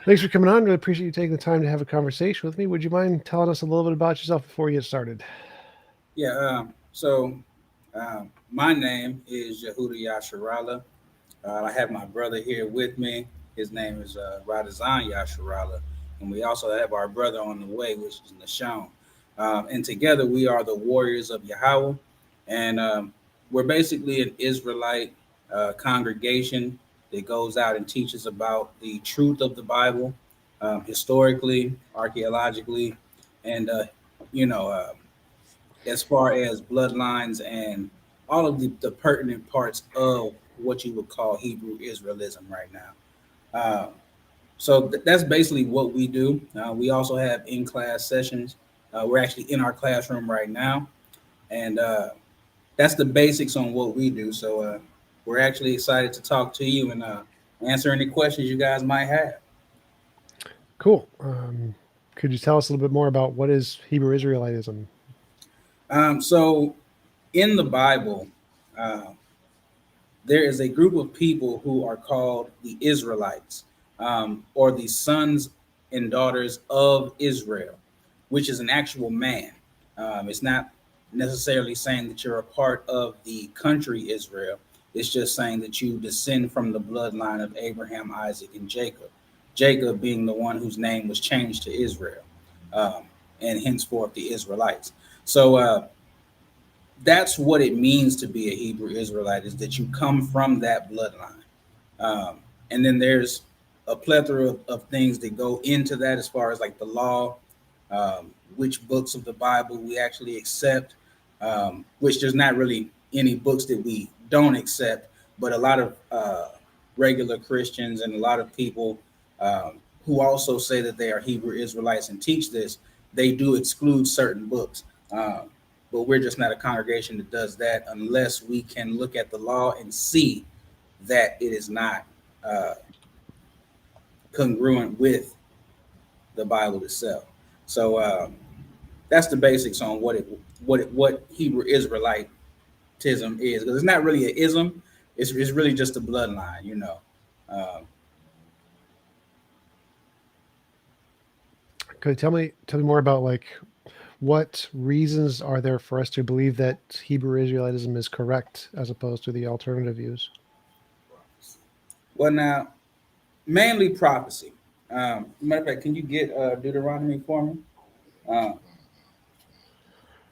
Thanks for coming on. Really appreciate you taking the time to have a conversation with me. Would you mind telling us a little bit about yourself before we get started? Yeah. My name is Yahawah. I have my brother here with me. His name is Radazan Yasharala. And we also have our brother on the way, which is Nashon. And together we are the Warriors of Yahawah. And we're basically an Israelite congregation that goes out and teaches about the truth of the Bible, historically, archaeologically, and, you know, uh, as far as bloodlines and all of the pertinent parts of what you would call Hebrew Israelism right now. That's basically what we do. We also have in class sessions. We're actually in our classroom right now, and that's the basics on what we do. We're actually excited to talk to you and answer any questions you guys might have. Cool. Could you tell us a little bit more about what is Hebrew Israelitism? So, in the Bible, uh, there is a group of people who are called the Israelites, or the sons and daughters of Israel, which is an actual man. It's not necessarily saying that you're a part of the country Israel. It's just saying that you descend from the bloodline of Abraham, Isaac, and Jacob. Jacob being the one whose name was changed to Israel, um, and henceforth the Israelites. So that's what it means to be a Hebrew Israelite, is that you come from that bloodline. Um, and then there's a plethora of things that go into that, as far as like the law, which books of the Bible we actually accept, which there's not really any books that we don't accept, but a lot of regular Christians and a lot of people who also say that they are Hebrew Israelites and teach this, they do exclude certain books. Um, but we're just not a congregation that does that unless we can look at the law and see that it is not uh, congruent with the Bible itself. So that's the basics on what Hebrew Israelitism is, because it's not really an ism. It's really just a bloodline, you know. Um, Could you tell me more about like what reasons are there for us to believe that Hebrew Israelitism is correct as opposed to the alternative views? well, now mainly prophecy. Matter of fact, can you get Deuteronomy for me? Uh,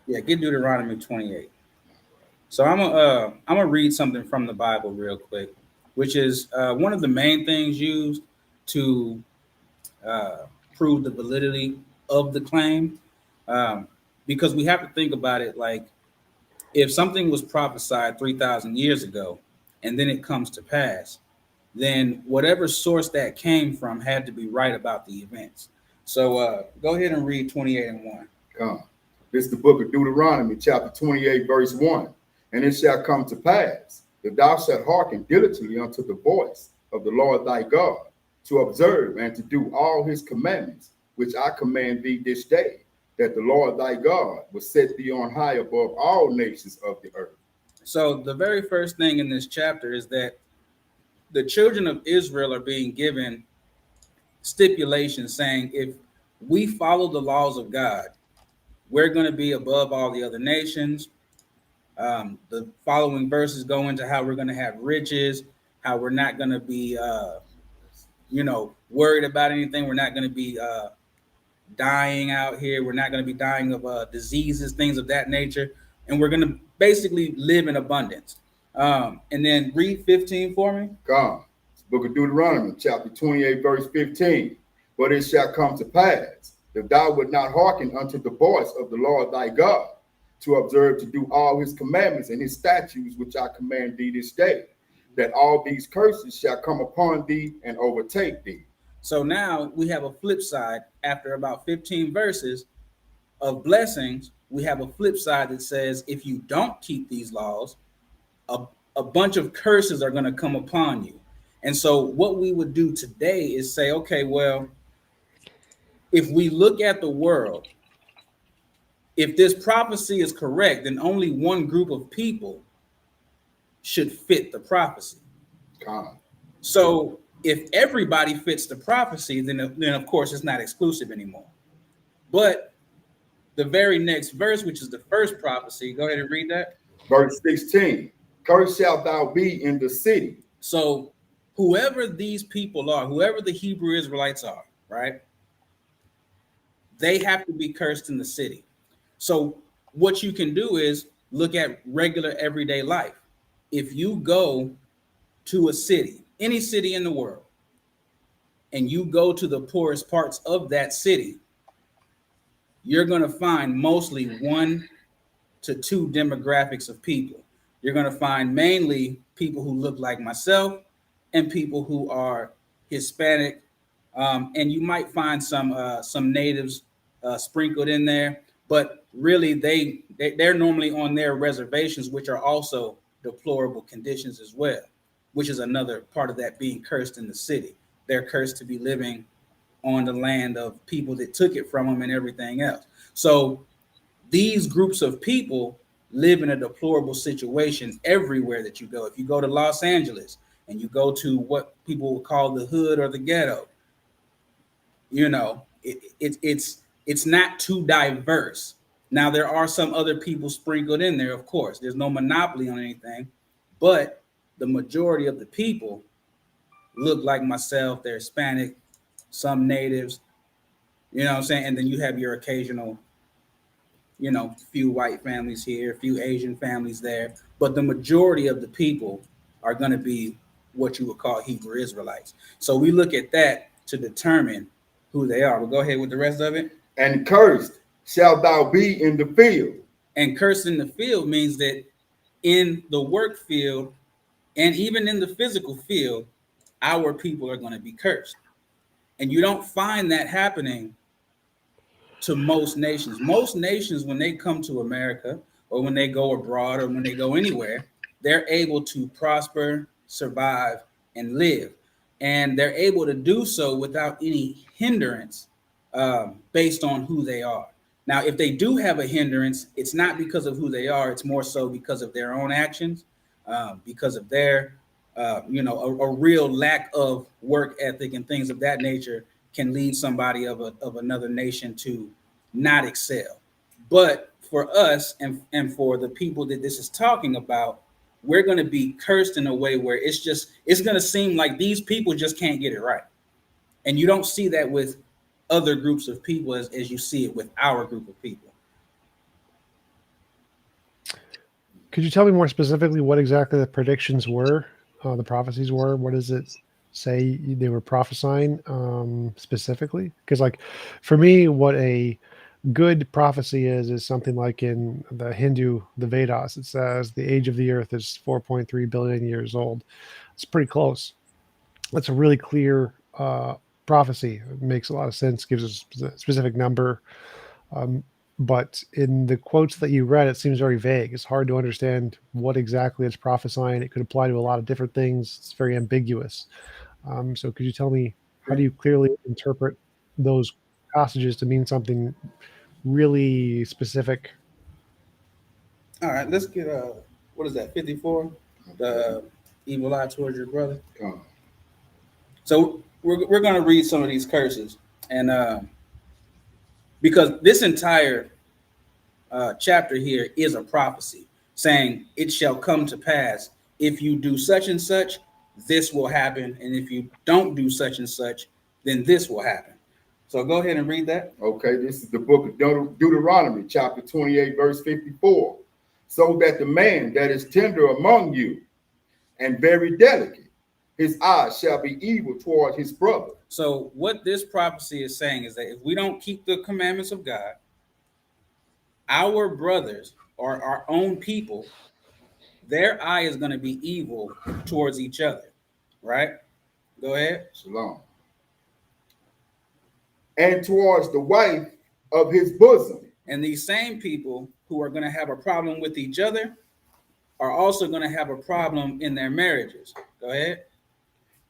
yeah, get Deuteronomy 28. So I'm gonna read something from the Bible real quick, which is one of the main things used to uh, prove the validity of the claim, um, because we have to think about it like, if something was prophesied 3,000 years ago, and then it comes to pass, then whatever source that came from had to be right about the events. So go ahead and read 28:1. Come. This is the book of Deuteronomy, chapter 28, verse 1. And it shall come to pass, that thou shalt hearken diligently unto the voice of the Lord thy God, to observe and to do all his commandments, which I command thee this day, that the Lord thy God will set thee on high above all nations of the earth. So the very first thing in this chapter is that the children of Israel are being given stipulations saying, if we follow the laws of God, we're going to be above all the other nations. The following verses go into how we're going to have riches, how we're not going to be, worried about anything. We're not going to be dying out here. We're not going to be dying of diseases, things of that nature. And we're going to basically live in abundance. And then read 15 for me. Come. Book of Deuteronomy, chapter 28, verse 15. But it shall come to pass, if thou wilt not hearken unto the voice of the Lord thy God, to observe to do all his commandments and his statutes, which I command thee this day, that all these curses shall come upon thee and overtake thee. So now we have a flip side. After about 15 verses of blessings, we have a flip side that says, if you don't keep these laws, a, a bunch of curses are going to come upon you. And so what we would do today is say, okay, well, if we look at the world, if this prophecy is correct, then only one group of people should fit the prophecy. Come. So If everybody fits the prophecy, then of course it's not exclusive anymore. But the very next verse, which is the first prophecy, go ahead and read that. Verse 16, cursed shalt thou be in the city. So whoever these people are, whoever the Hebrew Israelites are, right? They have to be cursed in the city. So what you can do is look at regular everyday life. If you go to a city, any city in the world, and you go to the poorest parts of that city, you're going to find mostly 1 to 2 demographics of people. You're going to find mainly people who look like myself and people who are Hispanic, and you might find some natives sprinkled in there. But really, they're normally on their reservations, which are also deplorable conditions as well, which is another part of that being cursed in the city. They're cursed to be living on the land of people that took it from them and everything else. So these groups of people live in a deplorable situation everywhere that you go. If you go to Los Angeles and you go to what people would call the hood or the ghetto, you know, it's not too diverse. Now there are some other people sprinkled in there, of course. There's no monopoly on anything, but the majority of the people look like myself. They're Hispanic, some natives, you know what I'm saying? And then you have your occasional, you know, few white families here, a few Asian families there, but the majority of the people are going to be what you would call Hebrew Israelites. So we look at that to determine who they are. We'll go ahead with the rest of it. And cursed shalt thou be in the field. And cursed in the field means that in the work field and even in the physical field, our people are going to be cursed. And you don't find that happening to most nations. Most nations, when they come to America or when they go abroad or when they go anywhere, they're able to prosper, survive, and live. And they're able to do so without any hindrance based on who they are. Now, if they do have a hindrance, it's not because of who they are. It's more so because of their own actions, because of their, a real lack of work ethic and things of that nature can lead somebody of another nation to not excel. But for us and for the people that this is talking about, we're going to be cursed in a way where it's going to seem like these people just can't get it right. And you don't see that with other groups of people as you see it with our group of people. Could you tell me more specifically what exactly the predictions were, the prophecies were? What does it say they were prophesying specifically? Because, like, for me, what a good prophecy is something like in the Hindu, the Vedas. It says the age of the earth is 4.3 billion years old. It's pretty close. That's a really clear prophecy. It makes a lot of sense, gives us a specific number. But in the quotes that you read, it seems very vague. It's hard to understand what exactly it's prophesying. It could apply to a lot of different things. It's very ambiguous. So could you tell me, how do you clearly interpret those passages to mean something really specific? All right, let's get what is that, 54? The evil eye towards your brother. So we're going to read some of these curses, and because this entire chapter here is a prophecy saying it shall come to pass if you do such and such, this will happen, and if you don't do such and such, then this will happen. So go ahead and read that. Okay, this is the book of Deuteronomy, chapter 28, verse 54. So that the man that is tender among you and very delicate, his eyes shall be evil toward his brother. So what this prophecy is saying is that if we don't keep the commandments of God, our brothers or our own people, their eye is going to be evil towards each other, right? Go ahead. Shalom. And towards the wife of his bosom. And these same people who are going to have a problem with each other are also going to have a problem in their marriages. Go ahead.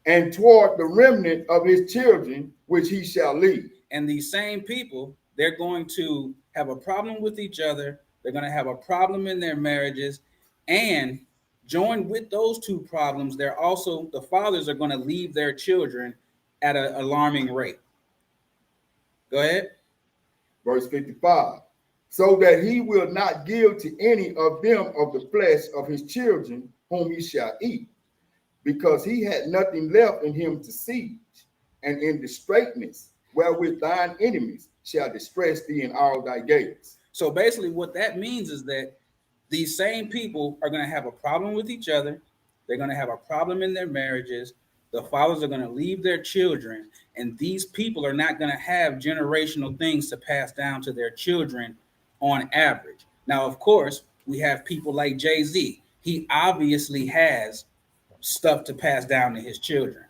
And toward the remnant of his children, which he shall lead. And these same people, they're going to have a problem with each other. They're going to have a problem in their marriages, and joined with those two problems, they're also, the fathers are going to leave their children at an alarming rate. Go ahead. Verse 55. So that he will not give to any of them of the flesh of his children whom he shall eat, because he had nothing left in him to siege, and in the straightness wherewith thine enemies shall distress thee in all thy gates. So basically what that means is that these same people are going to have a problem with each other. They're going to have a problem in their marriages. The fathers are going to leave their children, and these people are not going to have generational things to pass down to their children on average. Now, of course, we have people like Jay-Z. He obviously has stuff to pass down to his children,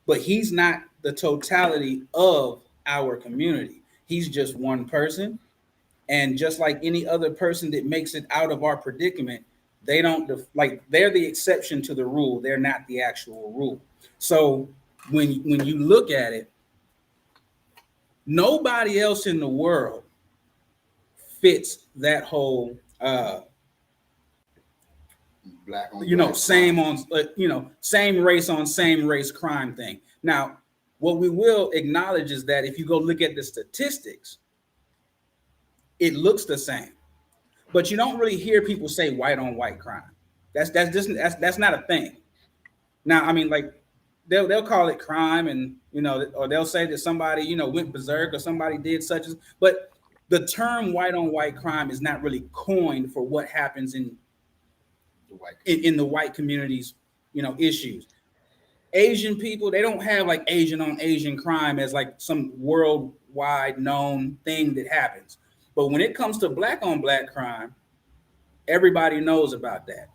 but he's not the totality of our community. He's just one person. And just like any other person that makes it out of our predicament, they don't they're the exception to the rule. They're not the actual rule. So when you look at it, nobody else in the world fits that whole Black on same on same race on same race crime thing. Now, what we will acknowledge is that if you go look at the statistics, it looks the same, but you don't really hear people say white on white crime. That's not a thing. Now, I mean, like they'll call it crime, and or they'll say that somebody went berserk or somebody did such as. But the term white on white crime is not really coined for what happens in the white communities, issues. Asian people, they don't have like Asian on Asian crime as like some worldwide known thing that happens. But when it comes to black on black crime, everybody knows about that.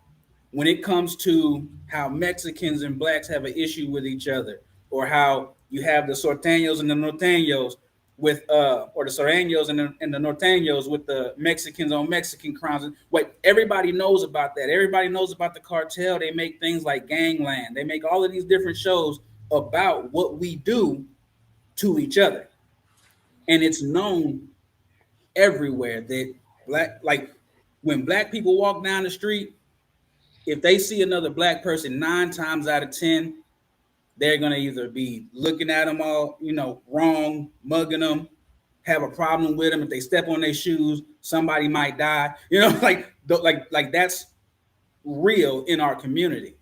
When it comes to how Mexicans and blacks have an issue with each other, or how you have the Sorteños and the Norteños with or the Soreños and the Norteños with the Mexicans on Mexican crimes. Everybody knows about that. Everybody knows about the cartel. They make things like Gangland. They make all of these different shows about what we do to each other. And it's known everywhere that when black people walk down the street, if they see another black person, 9 times out of 10, they're going to either be looking at them all, wrong, mugging them, have a problem with them. If they step on their shoes, somebody might die. Like that's real in our community.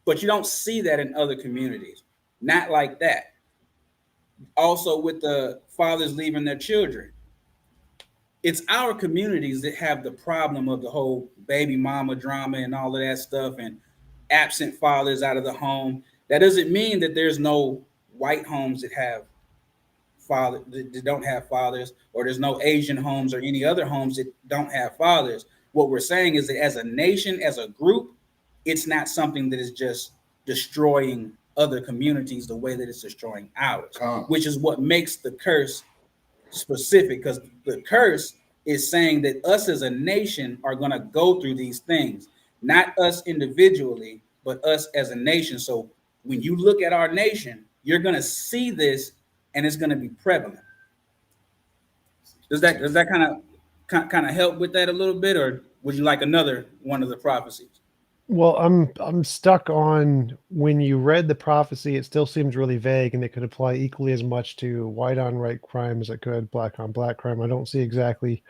But you don't see that in other communities. Not like that. Also with the fathers leaving their children. It's our communities that have the problem of the whole baby mama drama and all of that stuff, and absent fathers out of the home. That doesn't mean that there's no white homes that have that don't have fathers, or there's no Asian homes or any other homes that don't have fathers. What we're saying is that as a nation, as a group, it's not something that is just destroying other communities the way that it's destroying ours, which is what makes the curse specific, because the curse is saying that us as a nation are going to go through these things, not us individually, but us as a nation. So when you look at our nation, you're going to see this, and it's going to be prevalent. Does that kind of help with that a little bit, or would you like another one of the prophecies? Well, I'm stuck on, when you read the prophecy, it still seems really vague, and it could apply equally as much to white on white crime as it could black on black crime. I don't see exactly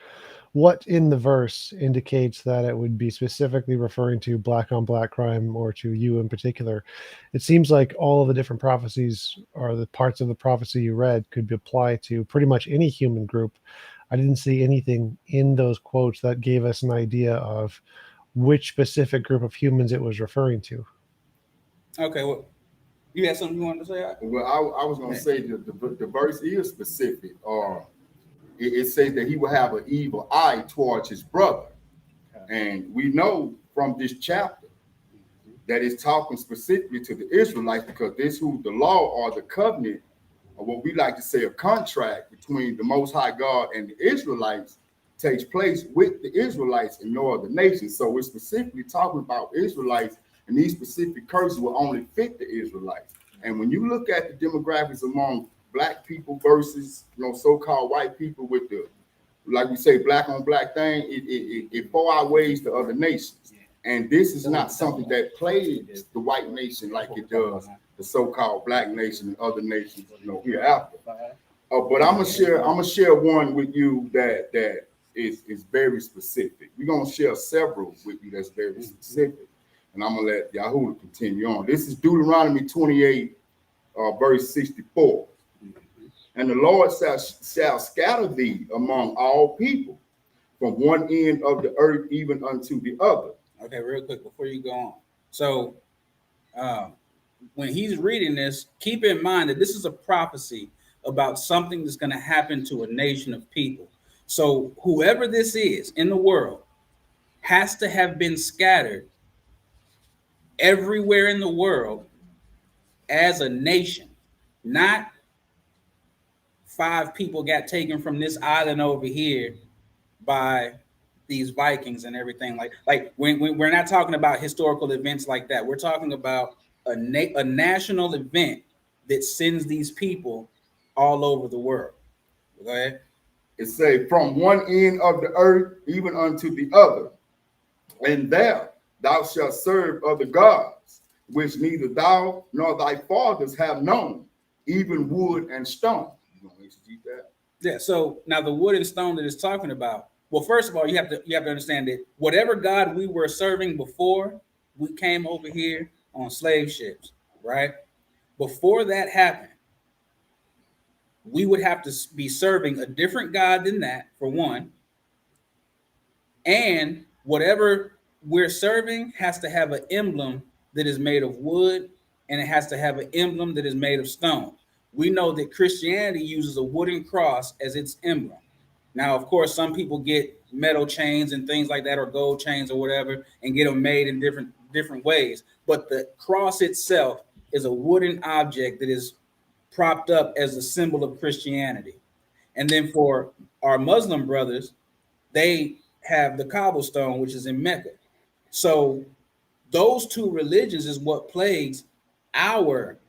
what in the verse indicates that it would be specifically referring to black on black crime or to you in particular. It seems like all of the different prophecies, or the parts of the prophecy you read, could be applied to pretty much any human group. I didn't see anything in those quotes that gave us an idea of which specific group of humans it was referring to. Okay, well, you had something you wanted to say? Well, I was going to say that the verse is specific. It says that he will have an evil eye towards his brother. And we know from this chapter that it's talking specifically to the Israelites, because this who the law or the covenant, or what we like to say a contract between the Most High God and the Israelites, takes place with the Israelites and no other nations. So we're specifically talking about Israelites, and these specific curses will only fit the Israelites. And when you look at the demographics among black people versus so-called white people, with the, like we say, black on black thing, it far outweighs the other nations. And this is not something that plagues the white nation like it does the so-called black nation and other nations, hereafter. But I'm gonna share one with you that is very specific. We're gonna share several with you that's very specific, and I'm gonna let Yahawah continue on. This is Deuteronomy 28, verse 64. And the Lord shall scatter thee among all people, from one end of the earth even unto the other. Okay, real quick before you go on. So, when he's reading this, keep in mind that this is a prophecy about something that's going to happen to a nation of people. So, whoever this is in the world has to have been scattered everywhere in the world as a nation, not 5 people got taken from this island over here by these Vikings and everything. Like when we're not talking about historical events like that. We're talking about a national event that sends these people all over the world. Go ahead. It say, from one end of the earth even unto the other, and there thou shalt serve other gods, which neither thou nor thy fathers have known, even wood and stone. You want to exegete that? Yeah. So now the wood and stone that it's talking about. Well, first of all, you have to understand that whatever God we were serving before we came over here on slave ships, right? Before that happened, we would have to be serving a different God than that, for one. And whatever we're serving has to have an emblem that is made of wood, and it has to have an emblem that is made of stone. We know that Christianity uses a wooden cross as its emblem. Now, of course, some people get metal chains and things like that, or gold chains or whatever, and get them made in different ways. But the cross itself is a wooden object that is propped up as a symbol of Christianity. And then for our Muslim brothers, they have the cobblestone, which is in Mecca. So those two religions is what plagues our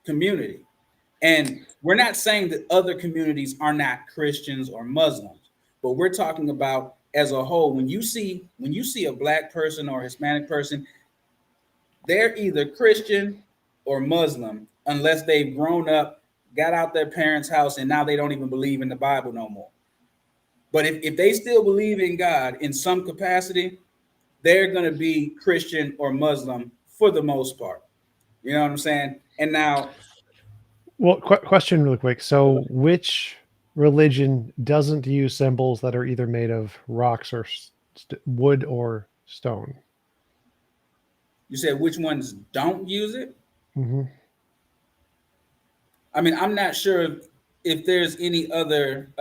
community. And we're not saying that other communities are not Christians or Muslims, but we're talking about as a whole. When you see a black person or Hispanic person, they're either Christian or Muslim, unless they've grown up, got out their parents' house, and now they don't even believe in the Bible no more. But if they still believe in God in some capacity, they're going to be Christian or Muslim for the most part. You know what I'm saying? And now, well, question really quick. So which religion doesn't use symbols that are either made of rocks or wood or stone? you said which ones don't use it? Mm-hmm. I mean, I'm not sure if there's any other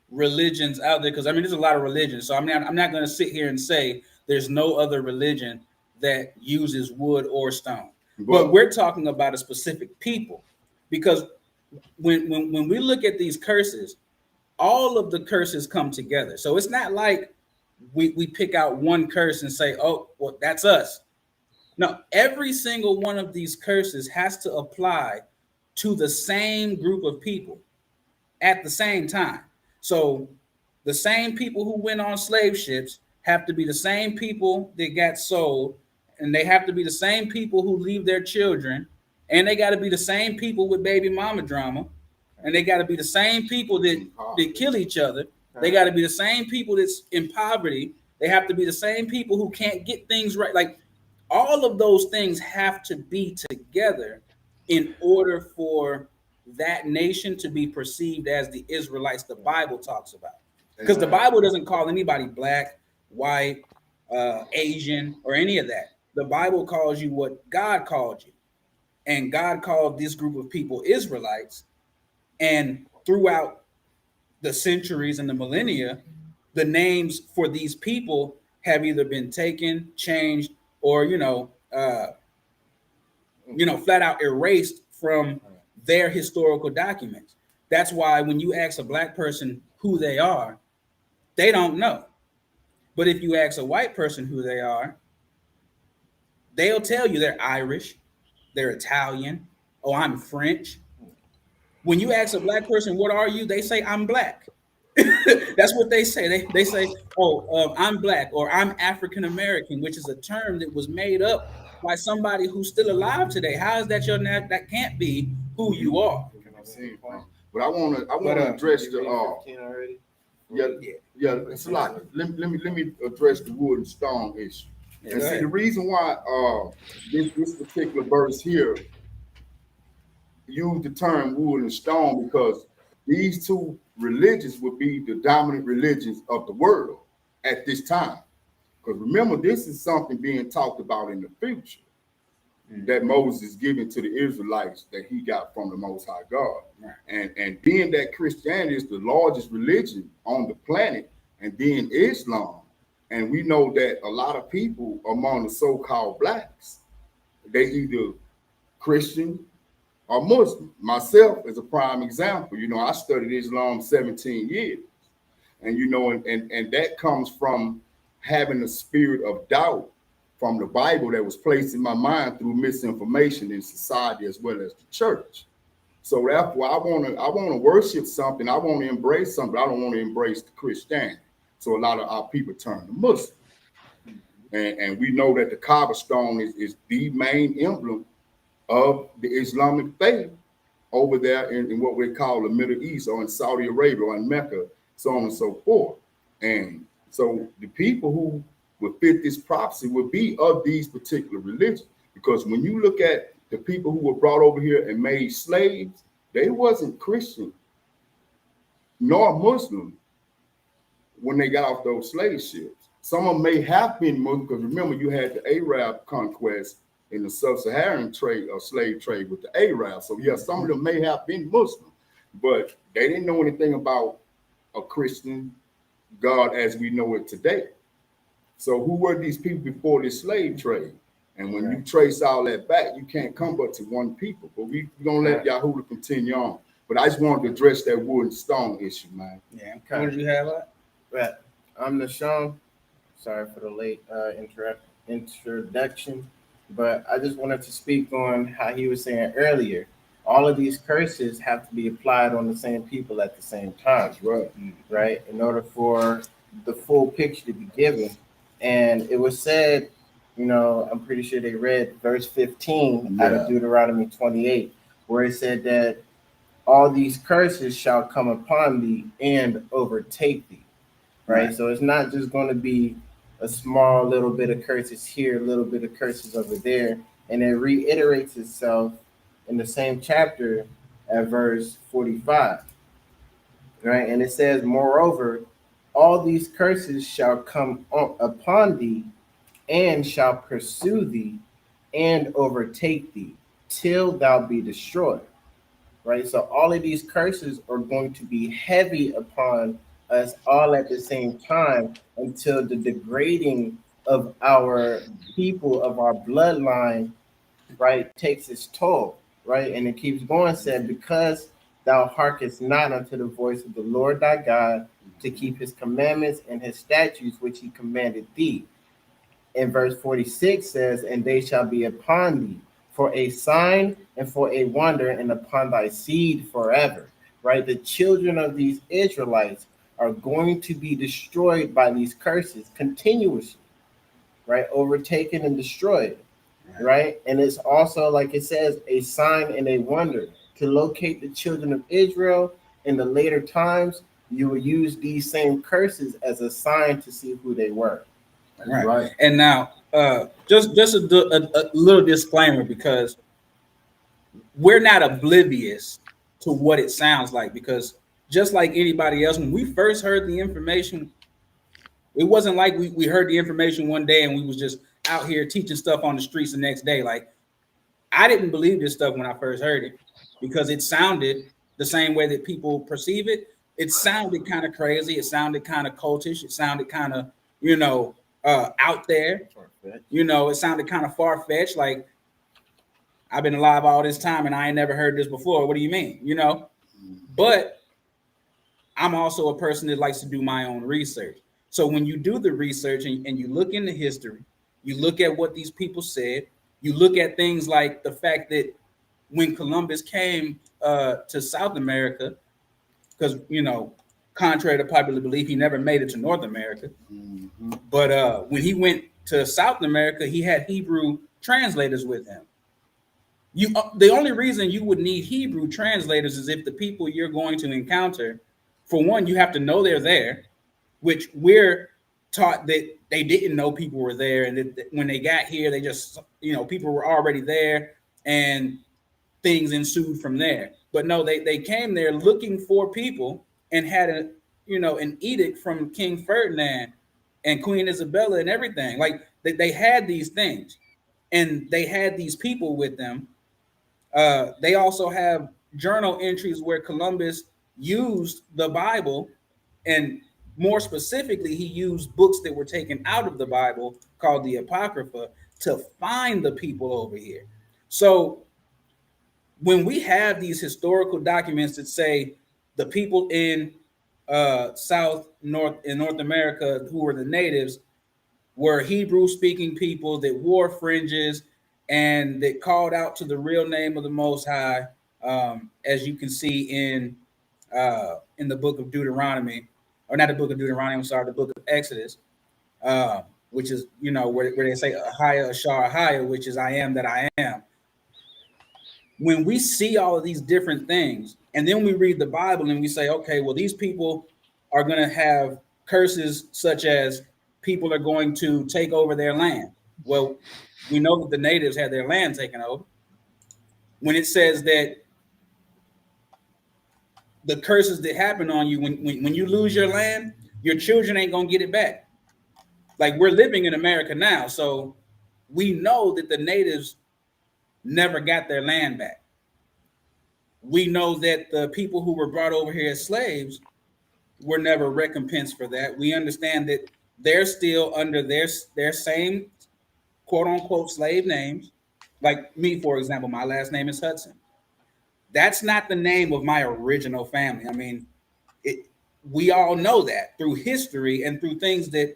religions out there, because I mean, there's a lot of religions. So I'm not going to sit here and say there's no other religion that uses wood or stone. But we're talking about a specific people, because when we look at these curses, all of the curses come together. So it's not like we pick out one curse and say, oh, well, that's us. No, every single one of these curses has to apply to the same group of people at the same time. So the same people who went on slave ships have to be the same people that got sold, and they have to be the same people who leave their children, and they got to be the same people with baby mama drama, and they got to be the same people that kill each other. They got to be the same people that's in poverty. They have to be the same people who can't get things right. Like, all of those things have to be together in order for that nation to be perceived as the Israelites the Bible talks about. Because the Bible doesn't call anybody black, white, Asian, or any of that. The Bible calls you what God called you. And God called this group of people Israelites. And throughout the centuries and the millennia, the names for these people have either been taken, changed, or flat out erased from their historical documents. That's why when you ask a black person who they are, they don't know. But if you ask a white person who they are, they'll tell you they're Irish, they're Italian, oh, I'm French. When you ask a black person, what are you? They say, I'm black. That's what they say. They say, "Oh, I'm black" or "I'm African American," which is a term that was made up by somebody who's still alive today. How is that that can't be who you are? But I wanna address the yeah, Yeah. yeah, it's a lot. Let me address the wood and stone issue. Yeah, And go see, ahead. the reason why this particular verse here use the term wood and stone, because these two religions would be the dominant religions of the world at this time. Because remember, this is something being talked about in the future that Moses is giving to the Israelites that he got from the Most High God. Right. And being that Christianity is the largest religion on the planet, and then Islam, and we know that a lot of people among the so-called blacks, they either Christian or Muslim. Myself is a prime example. You know, I studied Islam 17 years. And you know, and that comes from having a spirit of doubt from the Bible that was placed in my mind through misinformation in society as well as the church. So therefore, I wanna worship something, I want to embrace something, I don't want to embrace the Christianity. So a lot of our people turn to Muslim. And we know that the Kaaba stone is the main emblem of the Islamic faith over there in what we call the Middle East, or in Saudi Arabia, or in Mecca, so on and so forth. And so the people who would fit this prophecy would be of these particular religions. Because when you look at the people who were brought over here and made slaves, they wasn't Christian nor Muslim when they got off those slave ships. Some of them may have been Muslim, because remember, you had the Arab conquest in the sub-Saharan trade or slave trade with the Arabs. So yeah, some of them may have been Muslim, but they didn't know anything about a Christian God as we know it today. So who were these people before this slave trade? And when you trace all that back, you can't come but to one people. But we're gonna let Yahawah continue on. But I just wanted to address that wood and stone issue, man. Yeah. What did you have? Right. I'm Nashon. Sorry for the late introduction, but I just wanted to speak on how he was saying earlier. All of these curses have to be applied on the same people at the same time, right? In order for the full picture to be given. And it was said, I'm pretty sure they read verse 15 out of Deuteronomy 28, where it said that all these curses shall come upon thee and overtake thee. Right? So it's not just going to be a small little bit of curses here, a little bit of curses over there. And it reiterates itself in the same chapter at verse 45. Right? And it says, moreover, all these curses shall come upon thee and shall pursue thee and overtake thee till thou be destroyed. Right? So all of these curses are going to be heavy upon us all at the same time until the degrading of our people, of our bloodline, right, takes its toll, right? And it keeps going, said, because thou hearkenest not unto the voice of the Lord thy God to keep his commandments and his statutes which he commanded thee. And verse 46 says, and they shall be upon thee for a sign and for a wonder, and upon thy seed forever. Right? The children of these Israelites are going to be destroyed by these curses continuously, right? Overtaken and destroyed, right? And it's also, like it says, a sign and a wonder to locate the children of Israel in the later times. You will use these same curses as a sign to see who they were. Right. And now, just a little disclaimer, because we're not oblivious to what it sounds like, because just like anybody else, when we first heard the information, it wasn't like we heard the information one day and we was just out here teaching stuff on the streets the next day. Like, I didn't believe this stuff when I first heard it, because it sounded the same way that people perceive it. It sounded kind of crazy. It sounded kind of cultish. It sounded kind of, out there. It sounded kind of far-fetched. Like, I've been alive all this time and I ain't never heard this before. What do you mean? But I'm also a person that likes to do my own research. So when you do the research and you look into history, you look at what these people said, you look at things like the fact that when Columbus came to South America, because, contrary to popular belief, he never made it to North America. Mm-hmm. But when he went to South America, he had Hebrew translators with him. The only reason you would need Hebrew translators is if the people you're going to encounter, for one, you have to know they're there, which we're taught that they didn't know people were there, and that when they got here, they just, people were already there, and things ensued from there. But no, they came there looking for people and had an edict from King Ferdinand and Queen Isabella and everything. Like they had these things, and they had these people with them. They also have journal entries where Columbus used the Bible, and more specifically, he used books that were taken out of the Bible called the Apocrypha to find the people over here. So when we have these historical documents that say the people in North America who were the natives were Hebrew-speaking people that wore fringes and that called out to the real name of the Most High, as you can see in the book of Deuteronomy, or not the book of Deuteronomy, I'm sorry, the book of Exodus, which is, where they say Ahaya, Ashar, Ahaya, which is I am that I am. When we see all of these different things, and then we read the Bible and we say, okay, well, these people are going to have curses such as people are going to take over their land. Well, we know that the natives had their land taken over. When it says that the curses that happen on you, when you lose your land, your children ain't going to get it back. Like, we're living in America now, so we know that the natives never got their land back. We know that the people who were brought over here as slaves were never recompensed for that. We understand that they're still under their same quote unquote slave names. Like me, for example, my last name is Hudson. That's not the name of my original family. I mean, we all know that through history and through things that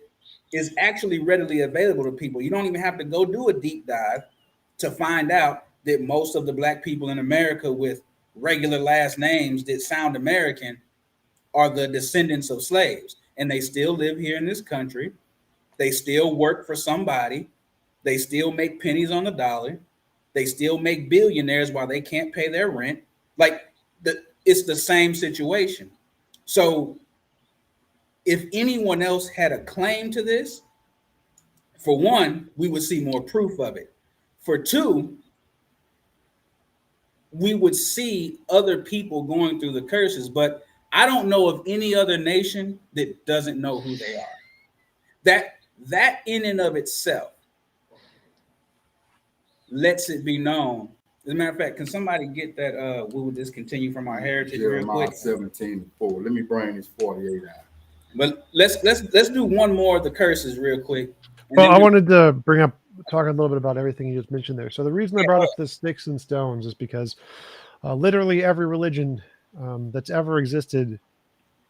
is actually readily available to people. You don't even have to go do a deep dive to find out that most of the Black people in America with regular last names that sound American are the descendants of slaves. And they still live here in this country. They still work for somebody. They still make pennies on the dollar. They still make billionaires while they can't pay their rent. Like, it's the same situation. So if anyone else had a claim to this, for one, we would see more proof of it. For two, we would see other people going through the curses, but I don't know of any other nation that doesn't know who they are. That in and of itself lets it be known. As a matter of fact, can somebody get that we will discontinue from our heritage real quick? 17:4. Let me bring this 48 out. But let's do one more of the curses real quick. Well, I wanted to talk a little bit about everything you just mentioned there. So the reason I brought up the sticks and stones is because literally every religion that's ever existed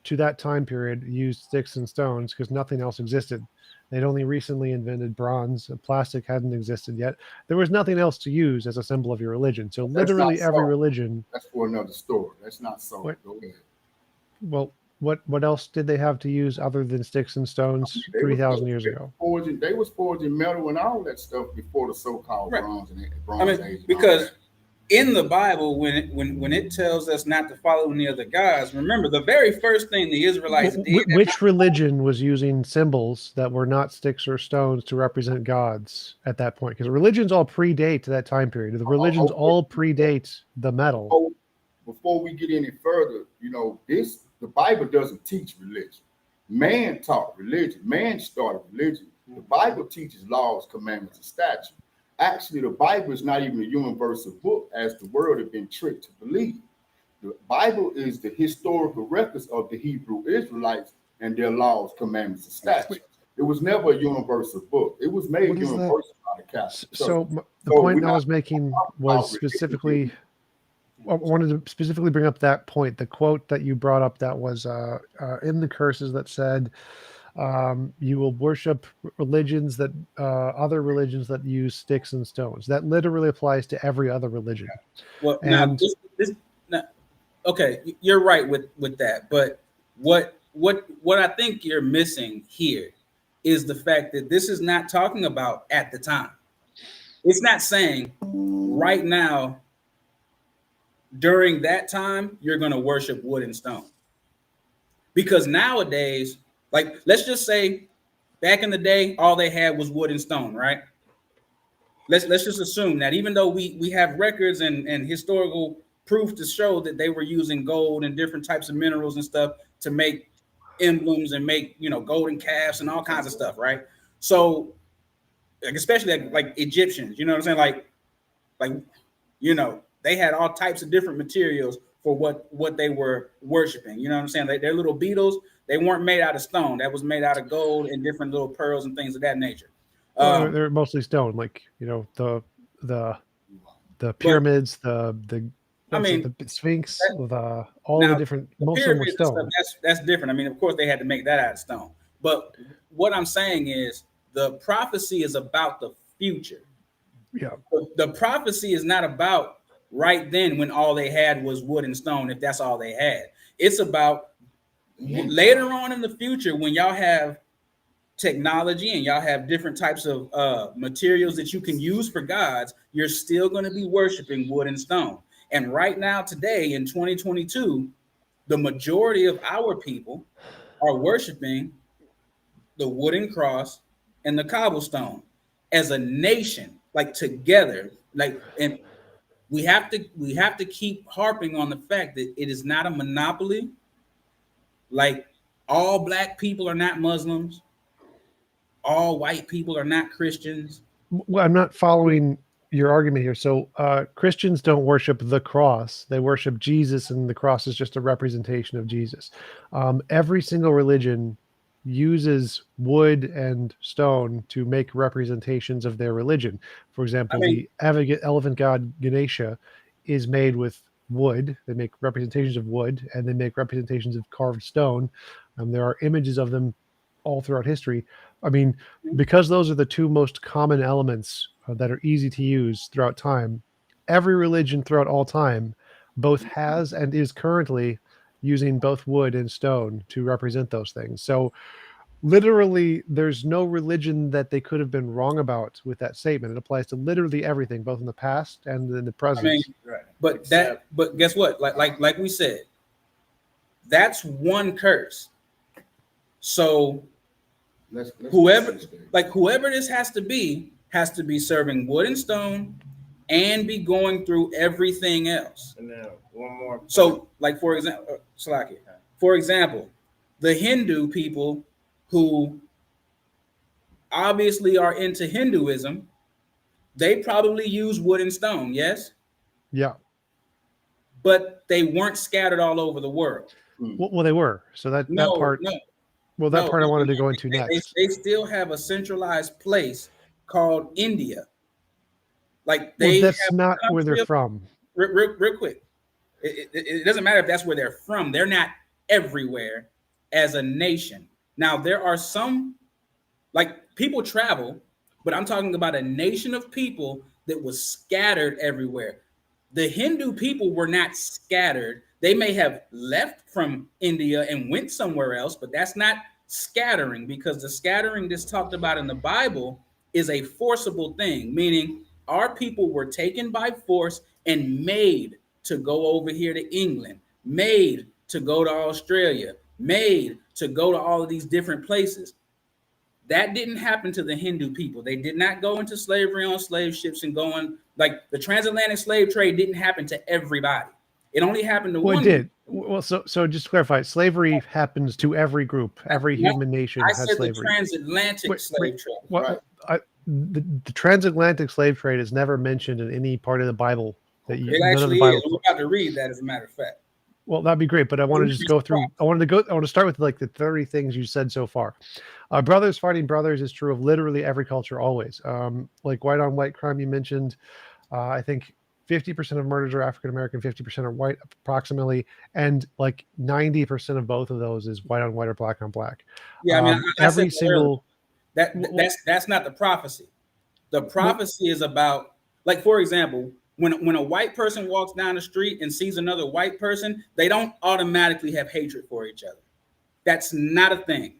to that time period used sticks and stones because nothing else existed. They'd only recently invented bronze. Plastic hadn't existed yet. There was nothing else to use as a symbol of your religion. So literally every religion. That's for another story. That's not so. Go ahead. Well, what else did they have to use other than sticks and stones 3,000 years ago? They was forging metal and all that stuff before the so-called bronze age. Because in the Bible, when it tells us not to follow any other gods, remember the very first thing the Israelites did. Which religion was using symbols that were not sticks or stones to represent gods at that point? Because religions all predate that time period. The religions all predate the metal. Before we get any further, the Bible doesn't teach religion. Man taught religion. Man started religion. The Bible teaches laws, commandments, and statutes. Actually, the Bible is not even a universal book, as the world has been tricked to believe. The Bible is the historical records of the Hebrew Israelites and their laws, commandments, and statutes. It was never a universal book. It was made universal by the Catholic Church. So the point I was making was specifically, I wanted to specifically bring up that point, the quote that you brought up that was in the curses that said, you will worship religions that other religions that use sticks and stones. That literally applies to every other religion. Well, okay, you're right with that. But what what I think you're missing here is the fact that this is not talking about at the time. It's not saying right now, during that time, you're going to worship wood and stone. Because nowadays, like, let's just say back in the day, all they had was wood and stone, right? Let's just assume that, even though we have records and historical proof to show that they were using gold and different types of minerals and stuff to make emblems and make, golden calves and all kinds of stuff, right? So, like, especially like Egyptians, you know what I'm saying? Like, they had all types of different materials for what they were worshiping. You know what I'm saying? Their little beetles, they weren't made out of stone. That was made out of gold and different little pearls and things of that nature. Well, they're mostly stone, like the pyramids, the Sphinx, all the different. Most of them were stone. That's different. I mean, of course, they had to make that out of stone. But what I'm saying is, the prophecy is about the future. Yeah. The prophecy is not about right then when all they had was wood and stone, if that's all they had. It's about later on in the future when y'all have technology and y'all have different types of materials that you can use for gods, you're still going to be worshiping wood and stone. And right now, today in 2022, the majority of our people are worshiping the wooden cross and the cobblestone as a nation, like together, and we have to keep harping on the fact that it is not a monopoly. Like, all black people are not Muslims, all white people are not Christians. Well, I'm not following your argument here. So Christians don't worship the cross; they worship Jesus, and the cross is just a representation of Jesus. Every single religion uses wood and stone to make representations of their religion. For example, the elephant god Ganesha is made with wood. They make representations of wood, and they make representations of carved stone. There are images of them all throughout history. I mean, because those are the two most common elements that are easy to use throughout time, every religion throughout all time both has and is currently using both wood and stone to represent those things. So literally, there's no religion that they could have been wrong about with that statement. It applies to literally everything, both in the past and in the present. But guess what? Like we said, that's one curse. So whoever this has to be serving wood and stone and be going through everything else. And then one more. So, like, for example, the Hindu people who obviously are into Hinduism, they probably use wood and stone, yes? Yeah. But they weren't scattered all over the world. Well, they were. So that part. No. Well, that part I wanted to go into next. They still have a centralized place called India. Like, that's not where they're from. Real quick. It doesn't matter if that's where they're from. They're not everywhere as a nation. Now, there are some, like, people travel, but I'm talking about a nation of people that was scattered everywhere. The Hindu people were not scattered. They may have left from India and went somewhere else, but that's not scattering, because the scattering that's talked about in the Bible is a forcible thing, meaning our people were taken by force and made to go over here to England, made to go to Australia, made to go to all of these different places. That didn't happen to the Hindu people. They did not go into slavery on slave ships and go on, like, the transatlantic slave trade didn't happen to everybody. It only happened to one. It did. Well, so just to clarify, slavery happens to every group, every human nation has slavery. The transatlantic slave trade. The transatlantic slave trade is never mentioned in any part of the Bible. It actually is. We're about to read that, as a matter of fact. Well, that'd be great, but I want to just go through. I want to start with like the 30 things you said so far. Brothers fighting brothers is true of literally every culture, always. Like white on white crime you mentioned. I think 50% of murders are African American, 50% are white, approximately, and like 90% of both of those is white on white or black on black. Yeah, I mean, every single that's not the prophecy. The prophecy is about, like, for example, when a white person walks down the street and sees another white person, they don't automatically have hatred for each other. That's not a thing.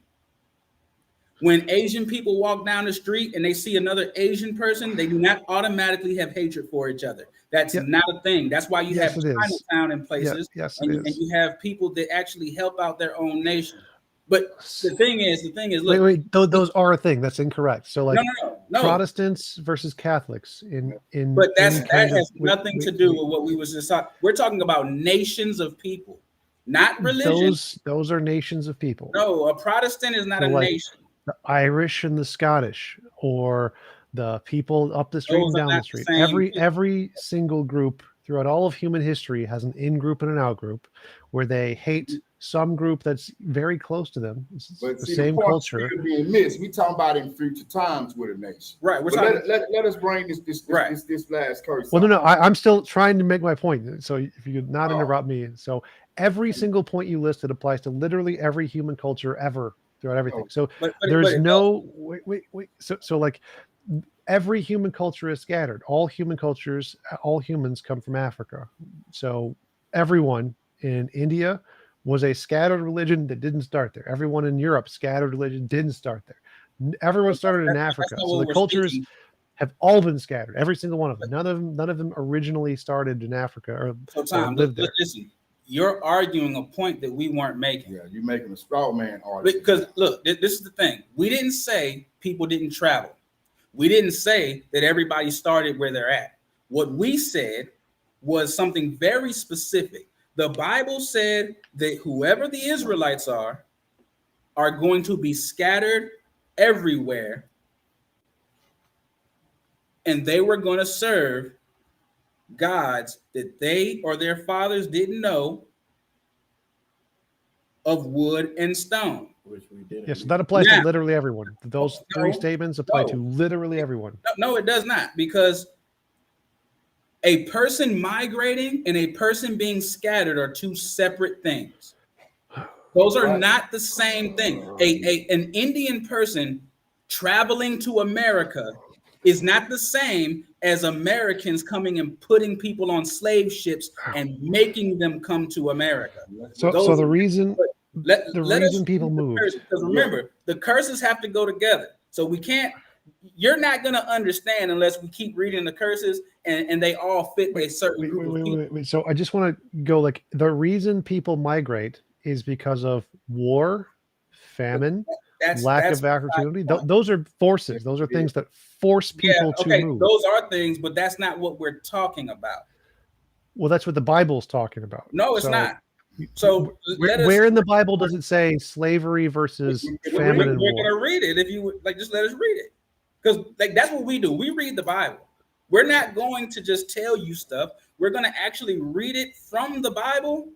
When Asian people walk down the street and they see another Asian person, they do not automatically have hatred for each other. That's Yep. not a thing. That's why you Yes, have it is. Chinatown in places, Yes, and it and is. you have people that actually help out their own nation. But the thing is, Wait, look, those are a thing. That's incorrect. So like no. Protestants versus Catholics in But that kind of has nothing to do with what we was just talking. We're talking about nations of people, not religion. those are nations of people. No, a Protestant is not So a like nation. the Irish and the Scottish, or the people up the street Those and are down not the the street. same Every single group throughout all of human history has an in group and an out group, where they hate some group that's very close to them. It's But the see, same the point culture. still being missed. We talking about in future times with a nation. Right. We're But talking. let us bring this last curse. Well, no, I'm still trying to make my point. So if you could not Oh. interrupt me. So every single point you listed applies to literally every human culture ever throughout everything. So But there's no wait. So like every human culture is scattered. All human cultures, all humans come from Africa. So everyone in India was a scattered religion that didn't start there. Everyone in Europe, scattered religion, didn't start there. Everyone started in Africa. So the cultures have all been scattered. Every single one of them. None of them originally started in Africa or lived there. Listen, you're arguing a point that we weren't making. Yeah, you're making a straw man argument. Because look, this is the thing. We didn't say people didn't travel. We didn't say that everybody started where they're at. What we said was something very specific. The Bible said that whoever the Israelites are going to be scattered everywhere, and they were going to serve gods that they or their fathers didn't know, of wood and stone. Which we did. Yes, that applies to literally everyone. Those three statements apply to literally everyone. No, it does not, because a person migrating and a person being scattered are two separate things. Those are not the same thing. An Indian person traveling to America is not the same as Americans coming and putting people on slave ships and making them come to America. So the reason people move, because remember, the curses have to go together. So we can't. You're not going to understand unless we keep reading the curses and they all fit a certain group of people. Wait. So I just want to go like the reason people migrate is because of war, famine, lack of opportunity. Those are forces. Those are things that force people to move. Those are things, but that's not what we're talking about. Well, that's what the Bible's talking about. No, it's not. So where in the Bible does it say slavery versus famine and war? We're going to read it. If you would like, just let us read it. Because like that's what we do. We read the Bible. We're not going to just tell you stuff. We're going to actually read it from the Bible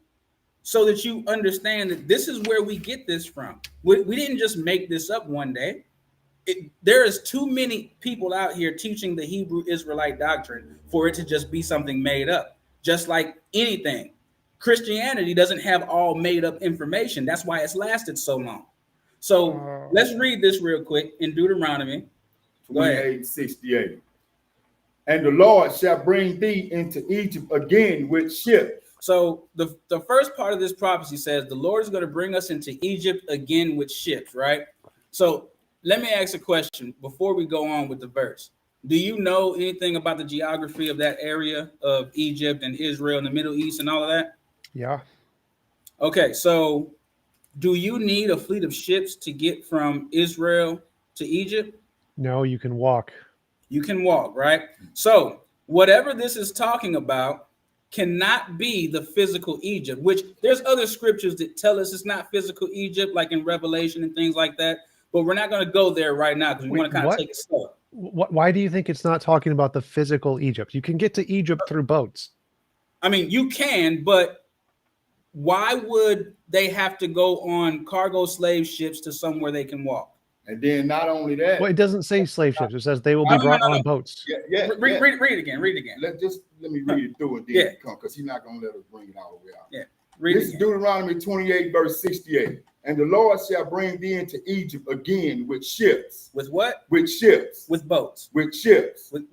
so that you understand that this is where we get this from. We didn't just make this up one day. There is too many people out here teaching the Hebrew Israelite doctrine for it to just be something made up. Just like anything, Christianity doesn't have all made up information. That's why it's lasted so long. So let's read this real quick in Deuteronomy 28:68. And the Lord shall bring thee into Egypt again with ships. So the first part of this prophecy says the Lord is going to bring us into Egypt again with ships, right? So let me ask a question before we go on with the verse. Do you know anything about the geography of that area of Egypt and Israel and the Middle East and all of that? Yeah. Okay, so do you need a fleet of ships to get from Israel to Egypt? No, you can walk. You can walk, right? So whatever this is talking about cannot be the physical Egypt, which there's other scriptures that tell us it's not physical Egypt, like in Revelation and things like that. But we're not going to go there right now because we want to kind of take it slow. Why do you think it's not talking about the physical Egypt? You can get to Egypt through boats. I mean, you can, but why would they have to go on cargo slave ships to somewhere they can walk? And then not only that. Well, it doesn't say slave ships. It says they will be brought on boats. Read it again. Read it again. Let me read it through and then come, because he's not going to let us bring it all the way out. Yeah. This is Deuteronomy 28:68. And the Lord shall bring thee into Egypt again with ships. With what? With ships. With boats. With ships. With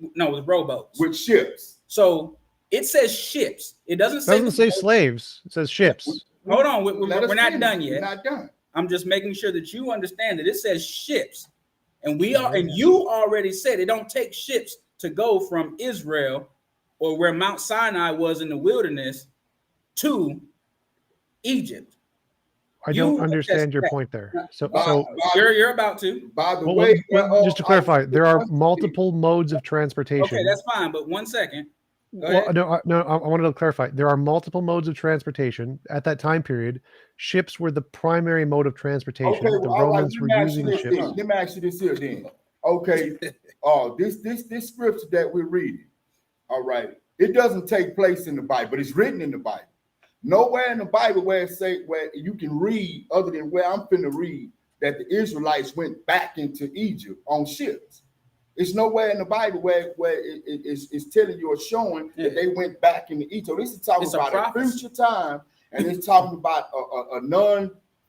rowboats. With ships. So it says ships. It doesn't say slaves. It says ships. Hold on. We're not done yet. We're not done. I'm just making sure that you understand that it says ships. And you already said it don't take ships to go from Israel or where Mount Sinai was in the wilderness to Egypt. I don't understand your point there. You're about to. By the way, just to clarify, there are multiple modes of transportation. Okay, that's fine. But 1 second. No, I wanted to clarify. There are multiple modes of transportation. At that time period, ships were the primary mode of transportation. Okay, the Romans were using ships. Let me ask you this here then. Okay, this scripture that we're reading, all right, it doesn't take place in the Bible, but it's written in the Bible. Nowhere in the Bible where you can read, other than where I'm finna read, that the Israelites went back into Egypt on ships. It's nowhere in the Bible where it's telling you or showing that they went back into Egypt. So this is talking about a future time, and it's talking about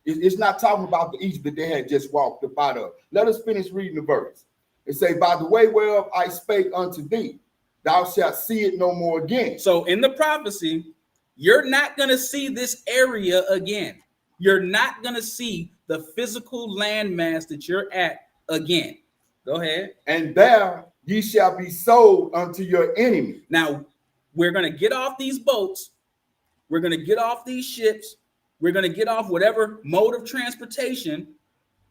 it's not talking about the Egypt that they had just walked up out of. Let us finish reading the verse. It say, by the way whereof I spake unto thee, thou shalt see it no more again. So in the prophecy, you're not going to see this area again. You're not going to see the physical landmass that you're at again. Go ahead. And there ye shall be sold unto your enemy. Now, we're going to get off these boats. We're going to get off these ships. We're going to get off whatever mode of transportation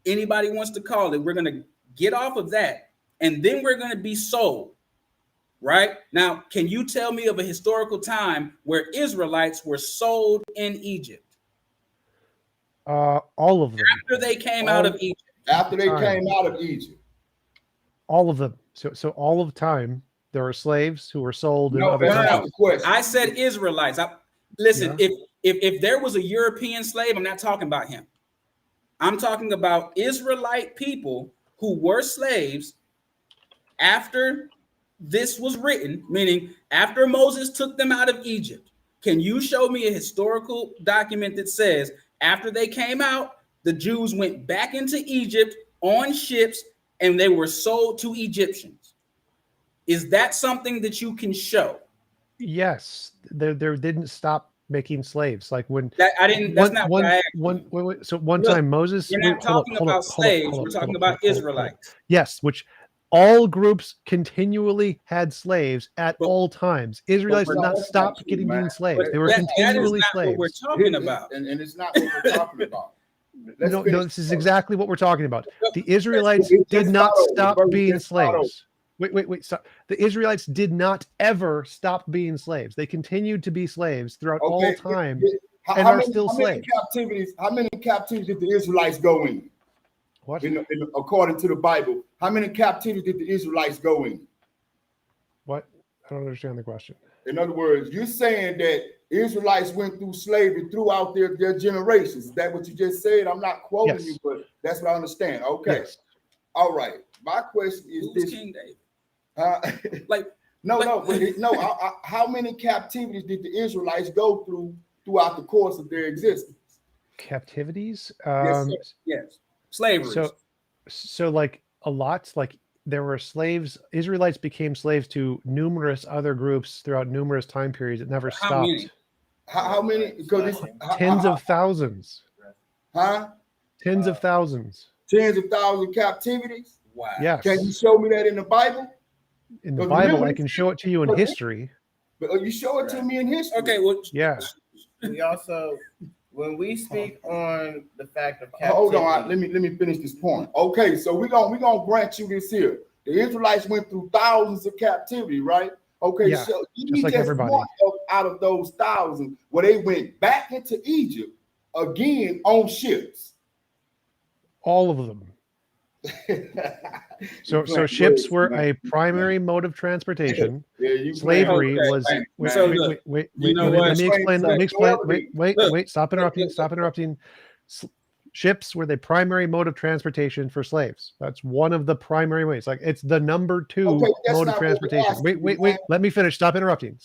anybody wants to call it. We're going to get off of that. And then we're going to be sold. Right? Now, can you tell me of a historical time where Israelites were sold in Egypt? All of them. After they came out of Egypt. After they came out of Egypt. All of them. So all of time, there were slaves who were sold in other countries. Not the question. I said Israelites. Listen, if there was a European slave, I'm not talking about him. I'm talking about Israelite people who were slaves after this was written, meaning after Moses took them out of Egypt. Can you show me a historical document that says after they came out, the Jews went back into Egypt on ships and they were sold to Egyptians? Is that something that you can show? Yes, they didn't stop making slaves. Like when one time Moses. We're not talking about slaves. We're talking about Israelites. Yes, which all groups continually had slaves at all times. Israelites did not stop being slaves. They were continually slaves. What we're talking about, and it's not what we're talking about. No, this is exactly what we're talking about. The Israelites did not stop being slaves. Wait, stop. The Israelites did not ever stop being slaves. They continued to be slaves throughout all time and are still slaves. How many captivities did the Israelites go in? What? According to the Bible, how many captivities did the Israelites go in? What? I don't understand the question. In other words, you're saying that Israelites went through slavery throughout their generations. Is that what you just said? I'm not quoting you, but that's what I understand. Okay. Yes. All right. My question is this. King David? How many captivities did the Israelites go throughout the course of their existence? Captivities? Yes. Slavery. So like a lot, like there were slaves. Israelites became slaves to numerous other groups throughout numerous time periods. It never stopped. How many? Because tens of thousands. Huh? Tens of thousands. Tens of thousands captivities. Wow. Yes. Can you show me that in the Bible? In the Bible, I can show it to you in history. But you show it to me in history. Okay. Well, yeah. We also, when we speak on the fact of captivity, hold on, let me finish this point. Okay, so we're gonna grant you this here. The Israelites went through thousands of captivity, right? Okay, yeah, so just like everybody. Out of those thousands, where they went back into Egypt again on ships. All of them. So ships were a primary mode of transportation. Slavery was. Wait. Let me explain. Wait. Stop interrupting. Ships were the primary mode of transportation for slaves. That's one of the primary ways. Like it's the number 2 mode of transportation. Wait. Let me finish. Stop interrupting.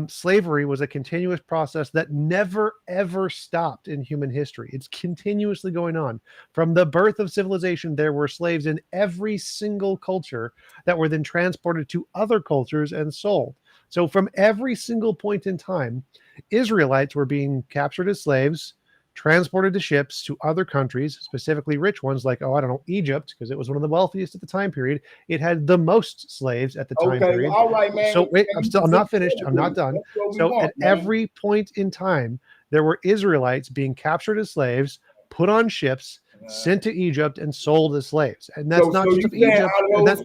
Slavery was a continuous process that never, ever stopped in human history. It's continuously going on. From the birth of civilization, there were slaves in every single culture that were then transported to other cultures and sold. So from every single point in time, Israelites were being captured as slaves, transported to ships to other countries, specifically rich ones like, I don't know, Egypt, because it was one of the wealthiest at the time period. It had the most slaves at the time Okay, period. all right, man. So wait, I'm not finished. I'm not done. That's what we So want, at man. every point in time, there were Israelites being captured as slaves, put on ships, sent to Egypt, and sold as slaves. And that's not just of Egypt. That's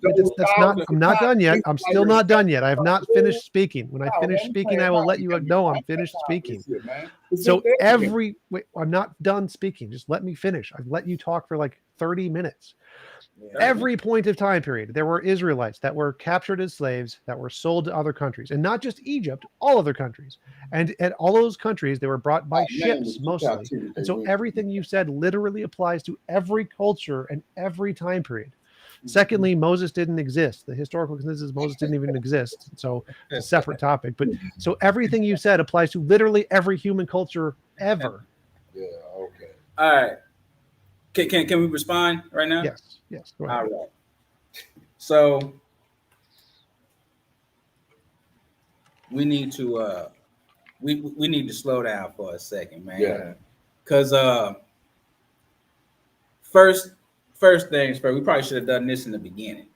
not. I'm not done yet. I'm still not done yet. I have not finished speaking. When I finish speaking, I will let you know I'm finished speaking. So wait, I'm not done speaking. Just let me finish. I've let you talk for like 30 minutes. Every point of time period, there were Israelites that were captured as slaves that were sold to other countries, and not just Egypt, all other countries. And at all those countries, they were brought by ships mostly. And so everything you said literally applies to every culture and every time period. Secondly, Moses didn't exist. The historical consensus is Moses didn't even exist. So it's a separate topic. But so everything you said applies to literally every human culture ever. Yeah, okay. All right. Can we respond right now? Yes. Go ahead. All right. So we need to we need to slow down for a second, man. Yeah. Because first things first, we probably should have done this in the beginning.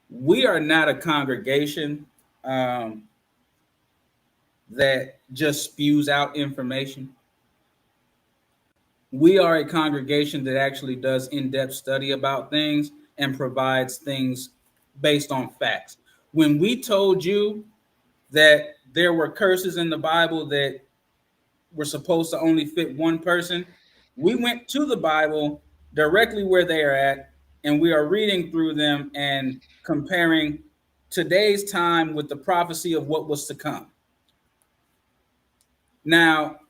We are not a congregation that just spews out information. We are a congregation that actually does in-depth study about things and provides things based on facts. When we told you that there were curses in the Bible that were supposed to only fit one person, we went to the Bible directly where they are at, and we are reading through them and comparing today's time with the prophecy of what was to come. Now,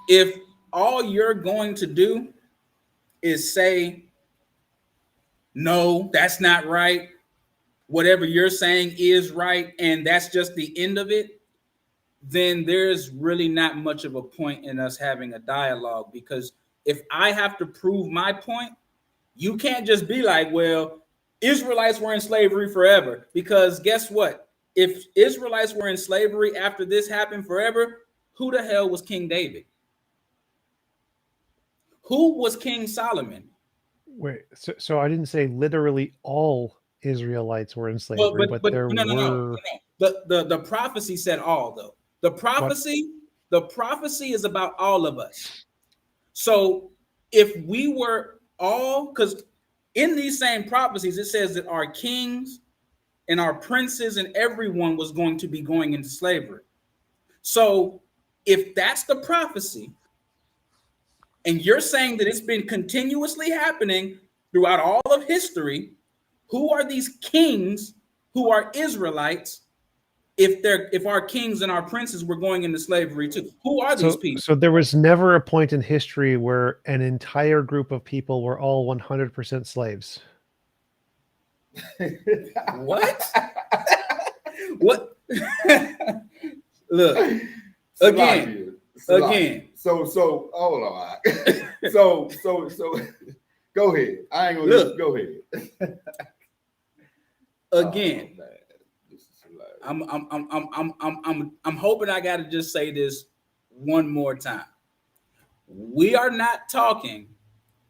if all you're going to do is say, no, that's not right, whatever you're saying is right, and that's just the end of it, then there's really not much of a point in us having a dialogue. Because if I have to prove my point, you can't just be like, well, Israelites were in slavery forever. Because guess what? If Israelites were in slavery after this happened forever, who the hell was King David? Who was King Solomon? Wait, so I didn't say literally all Israelites were in slavery, but there no. were. The prophecy said all, though. The prophecy is about all of us. So if we were all, because in these same prophecies, it says that our kings and our princes and everyone was going to be going into slavery. So if that's the prophecy, and you're saying that it's been continuously happening throughout all of history, who are these kings who are Israelites if our kings and our princes were going into slavery too? Who are these people? So there was never a point in history where an entire group of people were all 100% slaves. What? What? Look, again. So hold on. So go ahead. I ain't gonna Look. go ahead. Again. Oh, man. This is hilarious. I'm hoping I gotta just say this one more time. We are not talking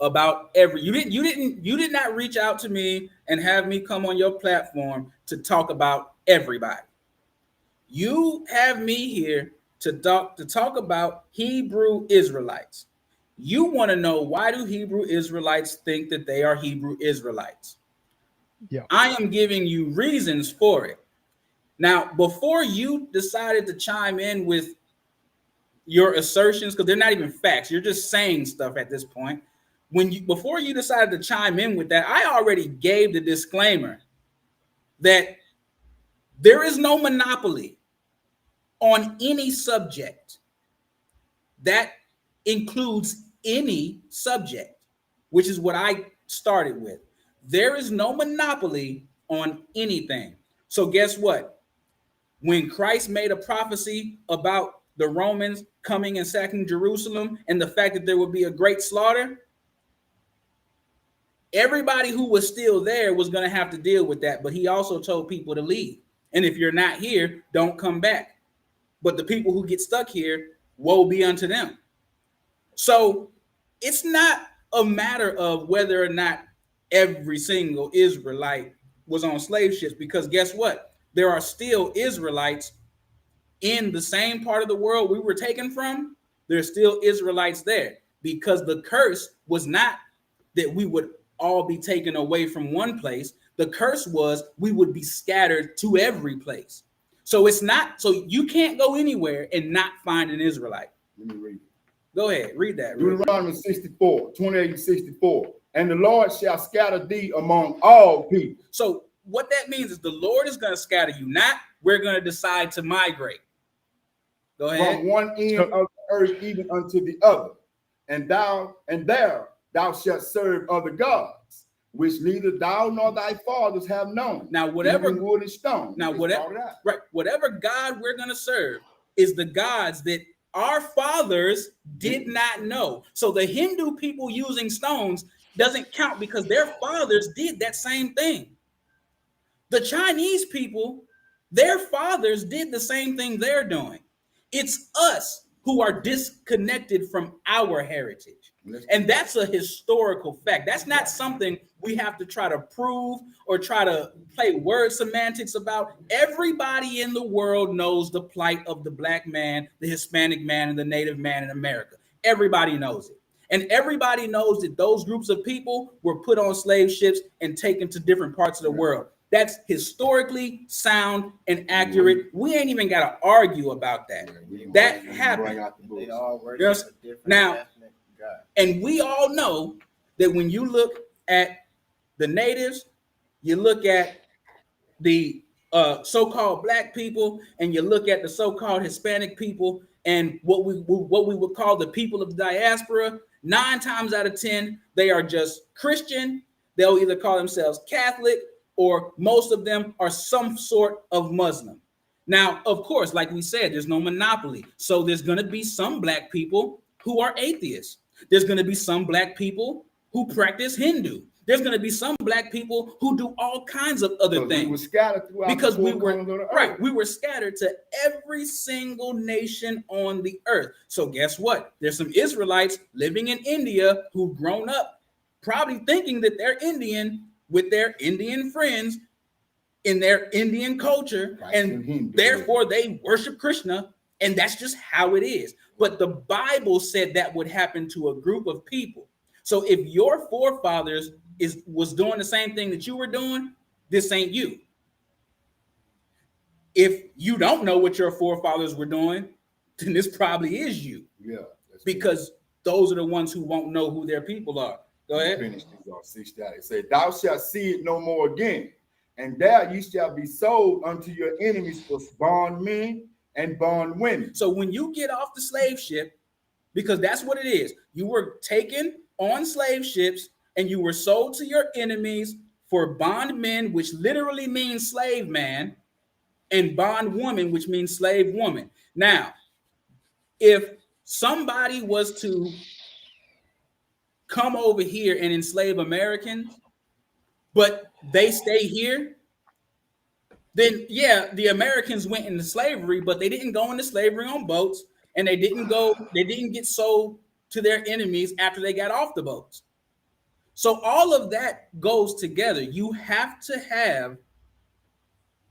about you did not reach out to me and have me come on your platform to talk about everybody. You have me here to talk about Hebrew Israelites. You want to know, why do Hebrew Israelites think that they are Hebrew Israelites? Yeah. I am giving you reasons for it. Now, before you decided to chime in with your assertions, because they're not even facts, you're just saying stuff at this point. Before you decided to chime in with that, I already gave the disclaimer that there is no monopoly on any subject. That includes any subject, which is what I started with. There is no monopoly on anything. So guess what? When Christ made a prophecy about the Romans coming and sacking Jerusalem and the fact that there would be a great slaughter, everybody who was still there was going to have to deal with that. But he also told people to leave. And if you're not here, don't come back. But the people who get stuck here, woe be unto them. So it's not a matter of whether or not every single Israelite was on slave ships, because guess what? There are still Israelites in the same part of the world we were taken from. There's still Israelites there, because the curse was not that we would all be taken away from one place. The curse was we would be scattered to every place. So it's not, so you can't go anywhere and not find an Israelite. Let me read it. Go ahead, read that. Deuteronomy 64, 28 and 64. And the Lord shall scatter thee among all people. So what that means is the Lord is going to scatter you, not we're going to decide to migrate. Go ahead. From one end of the earth even unto the other. And there thou shalt serve other gods, which neither thou nor thy fathers have known. Now, whatever wood and stone. Now, whatever God we're going to serve is the gods that our fathers did not know. So the Hindu people using stones doesn't count, because their fathers did that same thing. The Chinese people, their fathers did the same thing they're doing. It's us who are disconnected from our heritage. And that's a historical fact. That's not something we have to try to prove or try to play word semantics about. Everybody in the world knows the plight of the black man, the Hispanic man, and the Native man in America. Everybody knows it. And everybody knows that those groups of people were put on slave ships and taken to different parts of the world. That's historically sound and accurate. We ain't even got to argue about that. That happened. They all work now, and we all know that when you look at the natives, you look at the so-called black people, and you look at the so-called Hispanic people, and what we would call the people of the diaspora, 9 times out of 10, they are just Christian. They'll either call themselves Catholic, or most of them are some sort of Muslim. Now, of course, like we said, there's no monopoly. So there's going to be some black people who are atheists. There's going to be some black people who practice Hindu. There's going to be some black people who do all kinds of other things. We were scattered throughout because we were scattered to every single nation on the earth. So guess what? There's some Israelites living in India who've grown up probably thinking that they're Indian, with their Indian friends in their Indian culture, and therefore they worship Krishna, and that's just how it is. But the Bible said that would happen to a group of people. So if your forefathers was doing the same thing that you were doing, this ain't you. If you don't know what your forefathers were doing, then this probably is you. Yeah, because those are the ones who won't know who their people are. Go ahead. It said, thou shalt see it no more again, and there you shall be sold unto your enemies for bondmen and bondwomen. So when you get off the slave ship, because that's what it is, you were taken on slave ships and you were sold to your enemies for bondmen, which literally means slave man, and bondwoman, which means slave woman. Now, if somebody was to come over here and enslave Americans, but they stay here, then yeah, the Americans went into slavery, but they didn't go into slavery on boats, and they didn't get sold to their enemies after they got off the boats. So all of that goes together. You have to have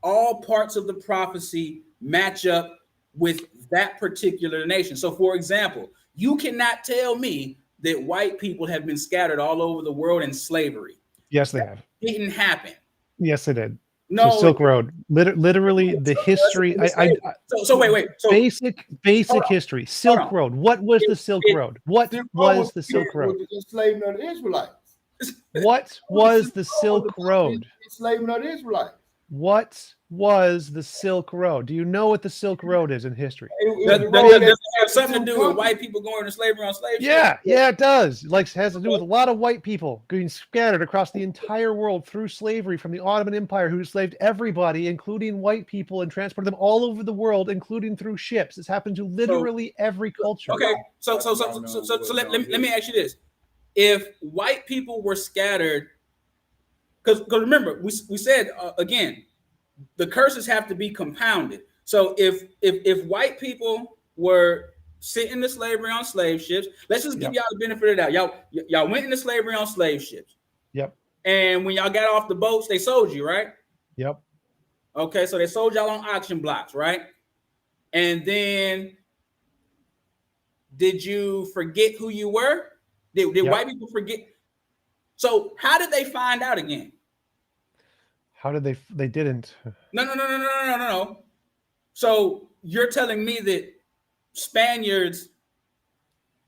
all parts of the prophecy match up with that particular nation. So for example, you cannot tell me that white people have been scattered all over the world in slavery. Yes, they have. It didn't happen. Yes, they did. No, the Silk Road. Literally, the history. So wait. So basic history. Silk Road. What was the Silk Road? What was the Silk Road? Enslavement of the Israelites. What was the Silk Road? Enslavement of the Israelites. What was the Silk Road? Do you know what the Silk Road is in history? Does it have something to do with white people going to slavery on slave ships? Yeah, it does. Like, it has to do with a lot of white people being scattered across the entire world through slavery from the Ottoman Empire, who enslaved everybody, including white people, and transported them all over the world, including through ships. This happened to literally every culture. Okay, so let me ask you this: if white people were scattered, because remember we said again, the curses have to be compounded. So if white people were sent into slavery on slave ships, let's just give y'all the benefit of the doubt. Y'all went into slavery on slave ships. Yep. And when y'all got off the boats, they sold you, right? Yep. Okay, so they sold y'all on auction blocks, right? And then did you forget who you were? Did white people forget? So how did they find out again? How did they didn't. No. So you're telling me that Spaniards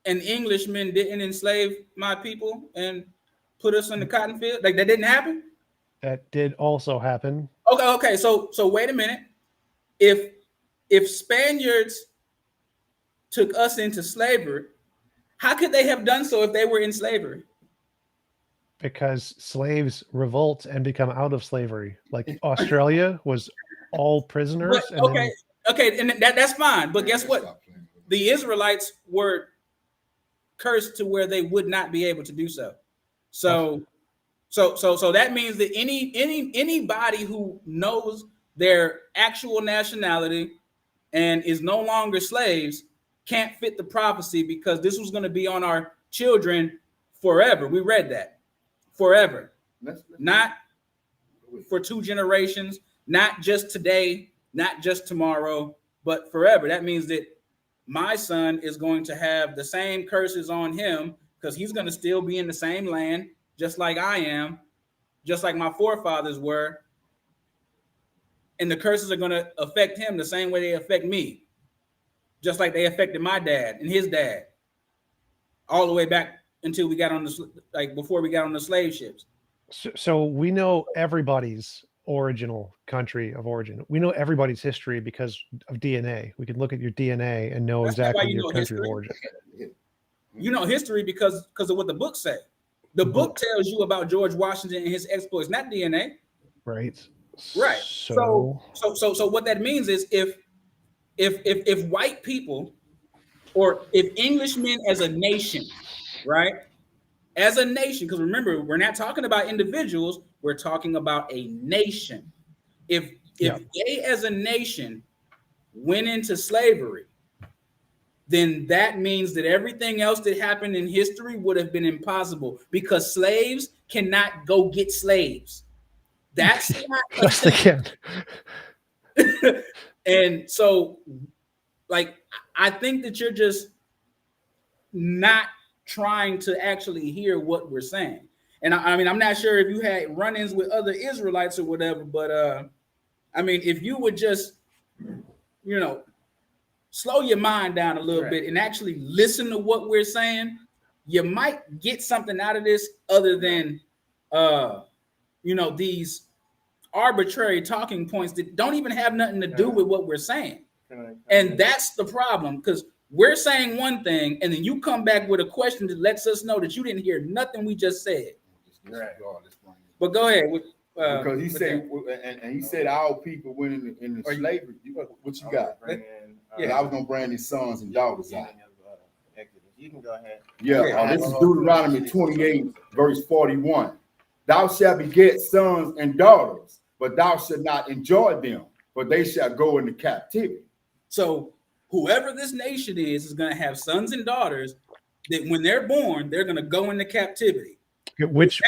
and Englishmen didn't enslave my people and put us in the cotton field? Like that didn't happen? That did also happen. Okay. So wait a minute. If Spaniards took us into slavery, how could they have done so if they were in slavery? Because slaves revolt and become out of slavery. Like Australia was all prisoners. But, okay, and that's fine. But guess what? The Israelites were cursed to where they would not be able to do so. So that means that anybody who knows their actual nationality and is no longer slaves can't fit the prophecy, because this was going to be on our children forever. We read that. Forever. Not for 2 generations, not just today, not just tomorrow, but forever. That means that my son is going to have the same curses on him, because he's going to still be in the same land, just like I am, just like my forefathers were. And the curses are going to affect him the same way they affect me, just like they affected my dad and his dad, all the way back until we got on before we got on the slave ships. So we know everybody's original country of origin. We know everybody's history because of DNA. We can look at your DNA and know exactly your country of origin. You know history because of what the book say. The book tells you about George Washington and his exploits, not DNA. Right. So what that means is if white people, or if Englishmen as a nation, right? As a nation, because remember, we're not talking about individuals, we're talking about a nation. If they as a nation went into slavery, then that means that everything else that happened in history would have been impossible, because slaves cannot go get slaves. That's not yes, they can. And so, like, I think that you're just not trying to actually hear what we're saying. And I mean, I'm not sure if you had run-ins with other Israelites or whatever, but I mean, if you would just, slow your mind down a little bit and actually listen to what we're saying, you might get something out of this other than, these arbitrary talking points that don't even have nothing to do with what we're saying. And that's the problem, because we're saying one thing, and then you come back with a question that lets us know that you didn't hear nothing we just said. Right. But go ahead. Because he said, and he said our people went in slavery. What you got? I was gonna bring his sons and daughters out. You can go ahead. Yeah, this is Deuteronomy 28, verse 41. Thou shalt beget sons and daughters, but thou shalt not enjoy them, for they shall go into captivity. So whoever this nation is going to have sons and daughters that when they're born, they're going to go into captivity. Which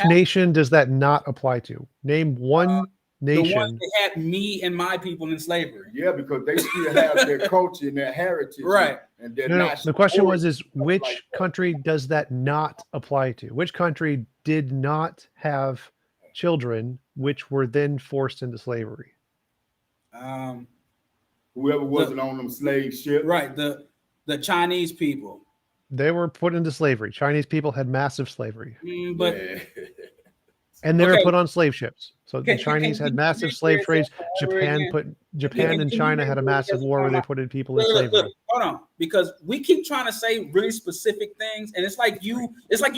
nation does that not apply to? Name one nation. The one that had me and my people in slavery. Yeah, because they still have their culture and their heritage. Right. And they're the question is which country does that not apply to? Which country did not have children which were then forced into slavery? Whoever wasn't on them slave ships. Right. The Chinese people. They were put into slavery. Chinese people had massive slavery. And they were put on slave ships. So the Chinese had massive slave trades. Japan and China had a massive war where they put in people in slavery. Hold on, because we keep trying to say really specific things, and it's like you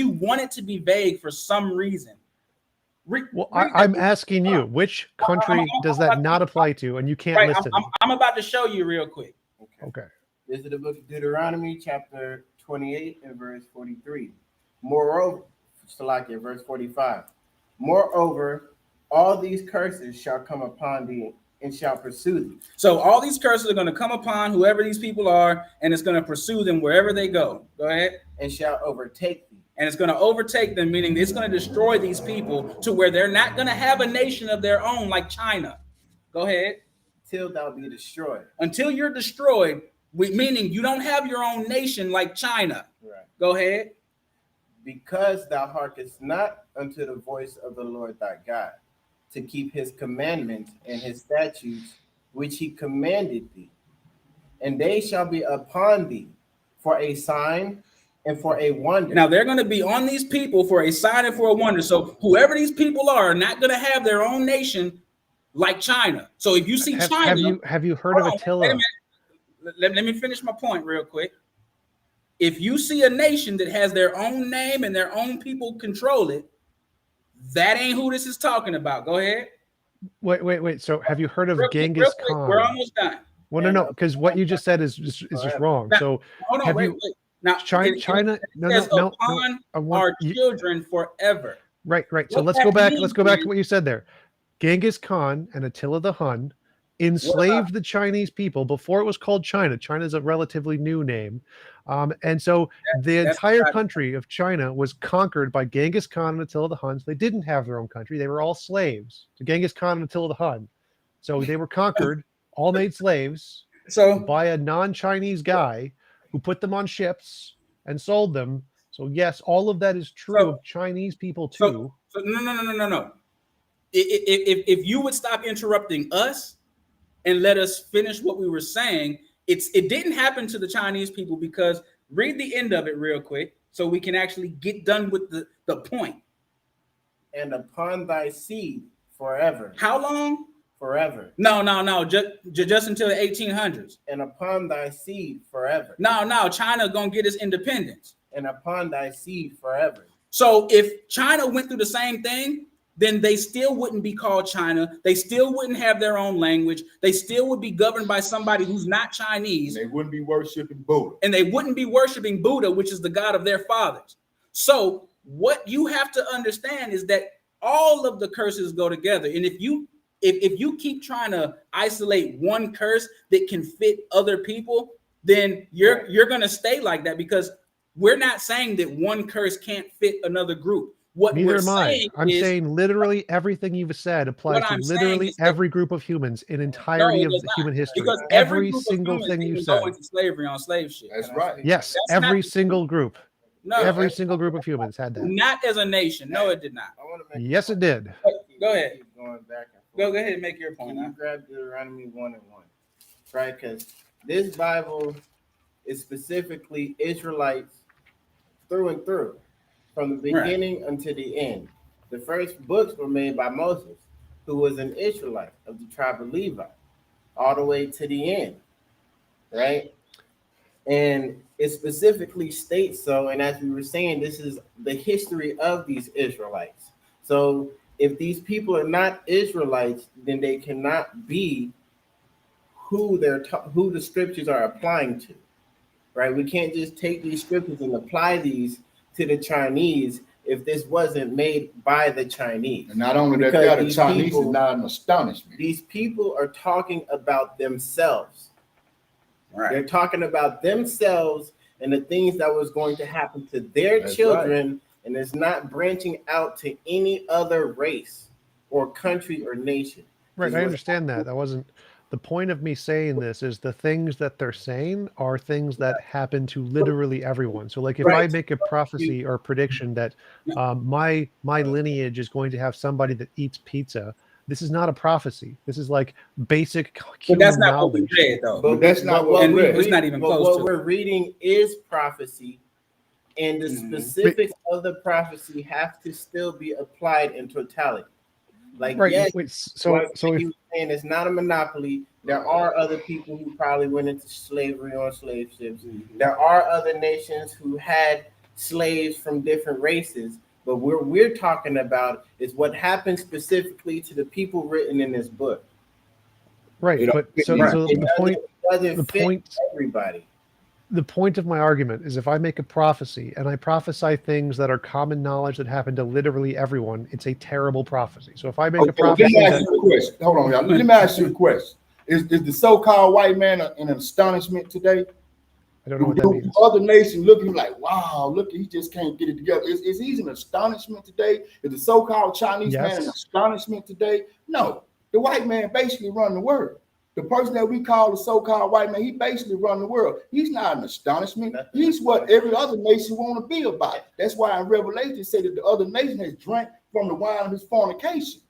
want it to be vague for some reason. Well, I'm asking you, which country does that not apply to? And you can't list it. I'm about to show you real quick. Okay. This is the book of Deuteronomy, chapter 28 and verse 43. Moreover, Salakia, verse 45. Moreover, all these curses shall come upon thee and shall pursue thee. So all these curses are going to come upon whoever these people are, and it's going to pursue them wherever they go. Go ahead. And shall overtake thee. And it's going to overtake them, meaning it's going to destroy these people to where they're not going to have a nation of their own like China. Go ahead. Till thou be destroyed. Until you're destroyed, meaning you don't have your own nation like China. Right. Go ahead. Because thou hearkenest not unto the voice of the Lord thy God, to keep his commandments and his statutes, which he commanded thee. And they shall be upon thee for a sign and for a wonder. Now they're going to be on these people for a sign and for a wonder. So whoever these people are not going to have their own nation like China. So if you see China, have you heard of Attila? Let me finish my point real quick. If you see a nation that has their own name and their own people control it, that ain't who this is talking about. Go ahead. Wait. So have you heard of Genghis real quick, Khan? we're almost done. Well, no, because what you just said is just wrong. Now, so hold on, have wait. Now China no, our children forever. Right. So What let's that go back. means Let's go back is- to what you said there. Genghis Khan and Attila the Hun enslaved the Chinese people before it was called China. China is a relatively new name. And so the entire country of China was conquered by Genghis Khan and Attila the Hun. So they didn't have their own country. They were all slaves to Genghis Khan and Attila the Hun. So they were conquered, all made slaves by a non-Chinese guy who put them on ships and sold them. So yes, all of that is true of Chinese people too. So no. If you would stop interrupting us and let us finish what we were saying, it didn't happen to the Chinese people, because read the end of it real quick so we can actually get done with the point. And upon thy seed forever. How long? Forever. No. Just until the 1800s. And upon thy seed forever. No. China gonna get its independence. And upon thy seed forever. So if China went through the same thing, then they still wouldn't be called China. They still wouldn't have their own language. They still would be governed by somebody who's not Chinese. And they wouldn't be worshiping Buddha. And they wouldn't be worshiping Buddha, which is the god of their fathers. So what you have to understand is that all of the curses go together. And if you keep trying to isolate one curse that can fit other people, then you're going to stay like that, because we're not saying that one curse can't fit another group. Neither am I. I'm saying literally everything you've said applies to literally every group of humans in entirety of human history. Because every single thing you said. Go into slavery on slave ship. That's right. Yes, every single group. No, every single group of humans had that. Not as a nation. No, it did not. Yes, it did. Go ahead. Going back and Go forth. ahead and make your point. You grab Deuteronomy 1:1, right? Because this Bible is specifically Israelites through and through, from the beginning until the end. The first books were made by Moses, who was an Israelite of the tribe of Levi, all the way to the end, right? And it specifically states so. And as we were saying, this is the history of these Israelites. So if these people are not Israelites, then they cannot be who who the scriptures are applying to, right? We can't just take these scriptures and apply these to the Chinese if this wasn't made by the Chinese. And not only that, the Chinese is not an astonishment. These people are talking about themselves. Right. They're talking about themselves and the things that was going to happen to their children, and it's not branching out to any other race or country or nation. Right, I understand that. That wasn't the point of me saying this. Is the things that they're saying are things that happen to literally everyone. So like if I make a prophecy or prediction that my lineage is going to have somebody that eats pizza, this is not a prophecy. This is like basic human But that's not knowledge. what we read, though. But that's not what we read. It's not even close what to we're reading is prophecy, and the specifics of the prophecy have to still be applied in totality. Like, yes, so he was saying it's not a monopoly. There are other people who probably went into slavery on slave ships. There are other nations who had slaves from different races. But what we're talking about is what happened specifically to the people written in this book. Right, but so the point, doesn't fit everybody. the point of my argument is if I make a prophecy and I prophesy things that are common knowledge that happen to literally everyone, it's a terrible prophecy. So if I make a Okay, let prophecy me ask that, you a question. Hold on, y'all. Let me ask you a question. Is the so-called white man in astonishment today? I don't know what that means. Other nations looking like, wow, look, he just can't get it together. Is he in astonishment today? Is the so-called Chinese man in astonishment today? No. The white man basically run the world. The person that we call the so-called white man, he basically run the world. He's not an astonishment. He's what every other nation want to be about. That's why in Revelation it say that the other nation has drank from the wine of his fornication.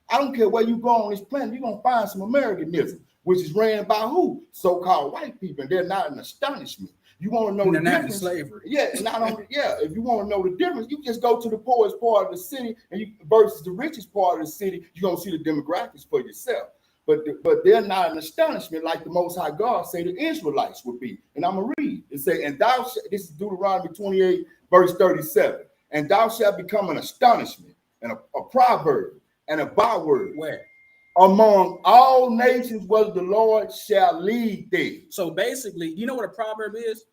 I don't care where you go on this planet, you're going to find some Americanism, which is ran by who? So-called white people, and they're not an astonishment. You want to know the difference? Slavery. Yeah, not only, yeah. If you want to know the difference, you just go to the poorest part of the city and you versus the richest part of the city, you're going to see the demographics for yourself. But they're not an astonishment like the Most High God say the Israelites would be. And I'm going to read. It say, and thou, this is Deuteronomy 28, verse 37, and thou shalt become an astonishment and a proverb and a byword. Where? Among all nations was the Lord shall lead thee. So basically, you know what a proverb is?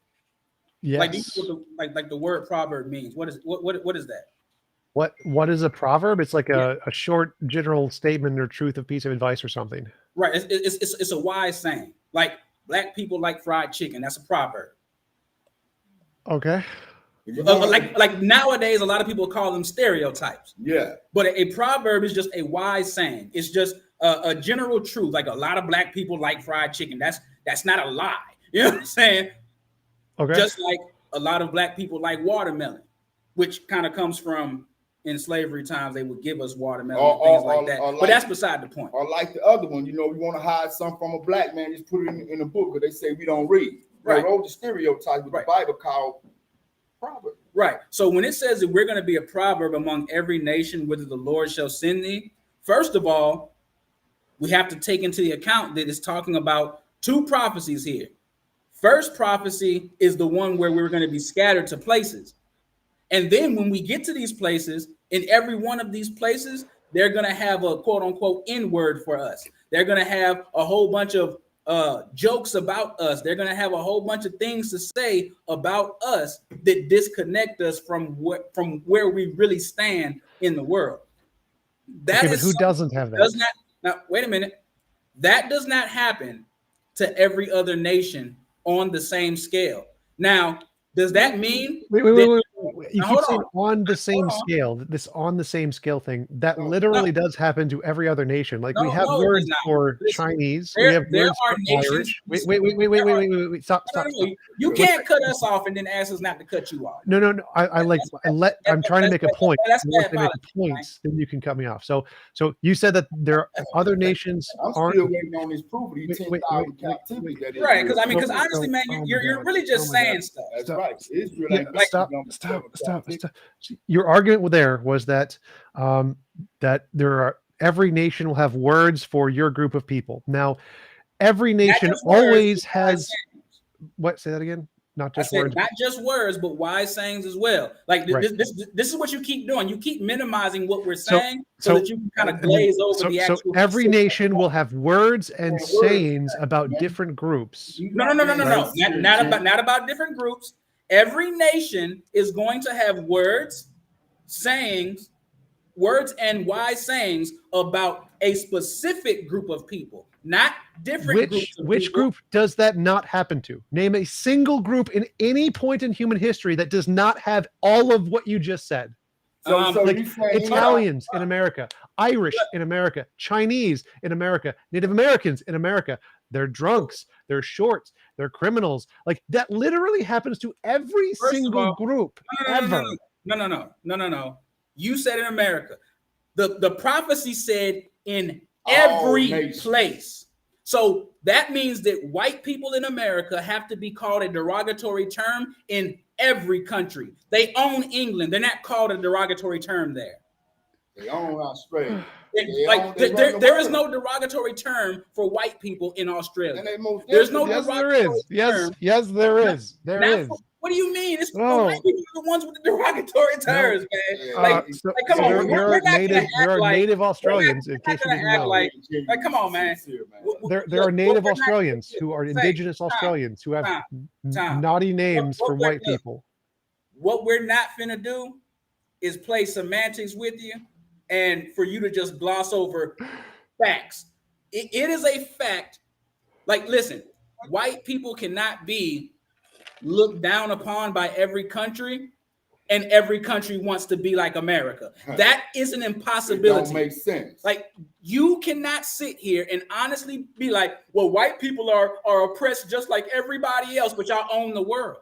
Yes. Like the word proverb means. What is that? What is a proverb? It's like a short general statement or truth of piece of advice or something. Right. It's a wise saying. Like black people like fried chicken. That's a proverb. Okay. Like nowadays, a lot of people call them stereotypes. Yeah. But a proverb is just a wise saying. It's just a general truth. Like a lot of black people like fried chicken. That's not a lie. You know what I'm saying? Okay. Just like a lot of black people like watermelon, which kind of comes from in slavery times, they would give us watermelon and things like that. But that's beside the point. Or like the other one, we want to hide something from a black man, just put it in a book because they say we don't read. Right. They wrote the stereotype with the Bible called proverb. Right. So when it says that we're going to be a proverb among every nation, whither the Lord shall send thee, first of all, we have to take into the account that it's talking about two prophecies here. First prophecy is the one where we're going to be scattered to places. And then when we get to these places, in every one of these places, they're going to have a quote unquote N-word for us. They're going to have a whole bunch of jokes about us. They're going to have a whole bunch of things to say about us that disconnect us from where we really stand in the world. That but is who doesn't have that? Now, wait a minute. That does not happen to every other nation on the same scale. Now, does that mean wait. You keep saying on the same scale, this on the same scale thing, that literally does happen to every other nation. Like we have words for Chinese, we have words for Irish. Wait, stop. You can't cut us off and then ask us not to cut you off. No. I'm trying to make a point. Once I make a point, then you can cut me off. So you said that there are other nations I'm still waiting on this proof. Right, because honestly, man, you're really just saying stuff. That's right. Stop. Your argument there was that every nation will have words for your group of people. Now, every nation always has what? Say that again. Not just words. Not just words, but wise sayings as well. Like this is what you keep doing. You keep minimizing what we're saying so that you can kind of glaze over the actual. So every nation will have words and sayings about different groups. No. Not about different groups. Every nation is going to have words, sayings, words and wise sayings about a specific group of people, not different groups. Which group does that not happen to? Name a single group in any point in human history that does not have all of what you just said. So like Italians in America, Irish in America, Chinese in America, Native Americans in America. They're drunks, they're shorts, they're criminals. Like that literally happens to every single group ever. No. You said in America. The prophecy said in every place. So that means that white people in America have to be called a derogatory term in every country. They own England. They're not called a derogatory term there. They own Australia. There is no derogatory term for white people in Australia. There's no yes, there is. Yes, there is. There is. What do you mean? It's the Oh. white people are the ones with the derogatory terms, man. Like, so come on, there we're are not native. gonna There act are like native Australians, in we're case not you gonna didn't act know. like come on, man. There are native we're not- Australians who are indigenous Tom, Australians who have Tom. naughty names What for we're- white people. What we're not finna do is play semantics with you and for you to just gloss over facts. It is a fact. Like, listen, white people cannot be looked down upon by every country, and every country wants to be like America. That is an impossibility. It don't make sense. Like, you cannot sit here and honestly be like, well, white people are oppressed just like everybody else, but y'all own the world.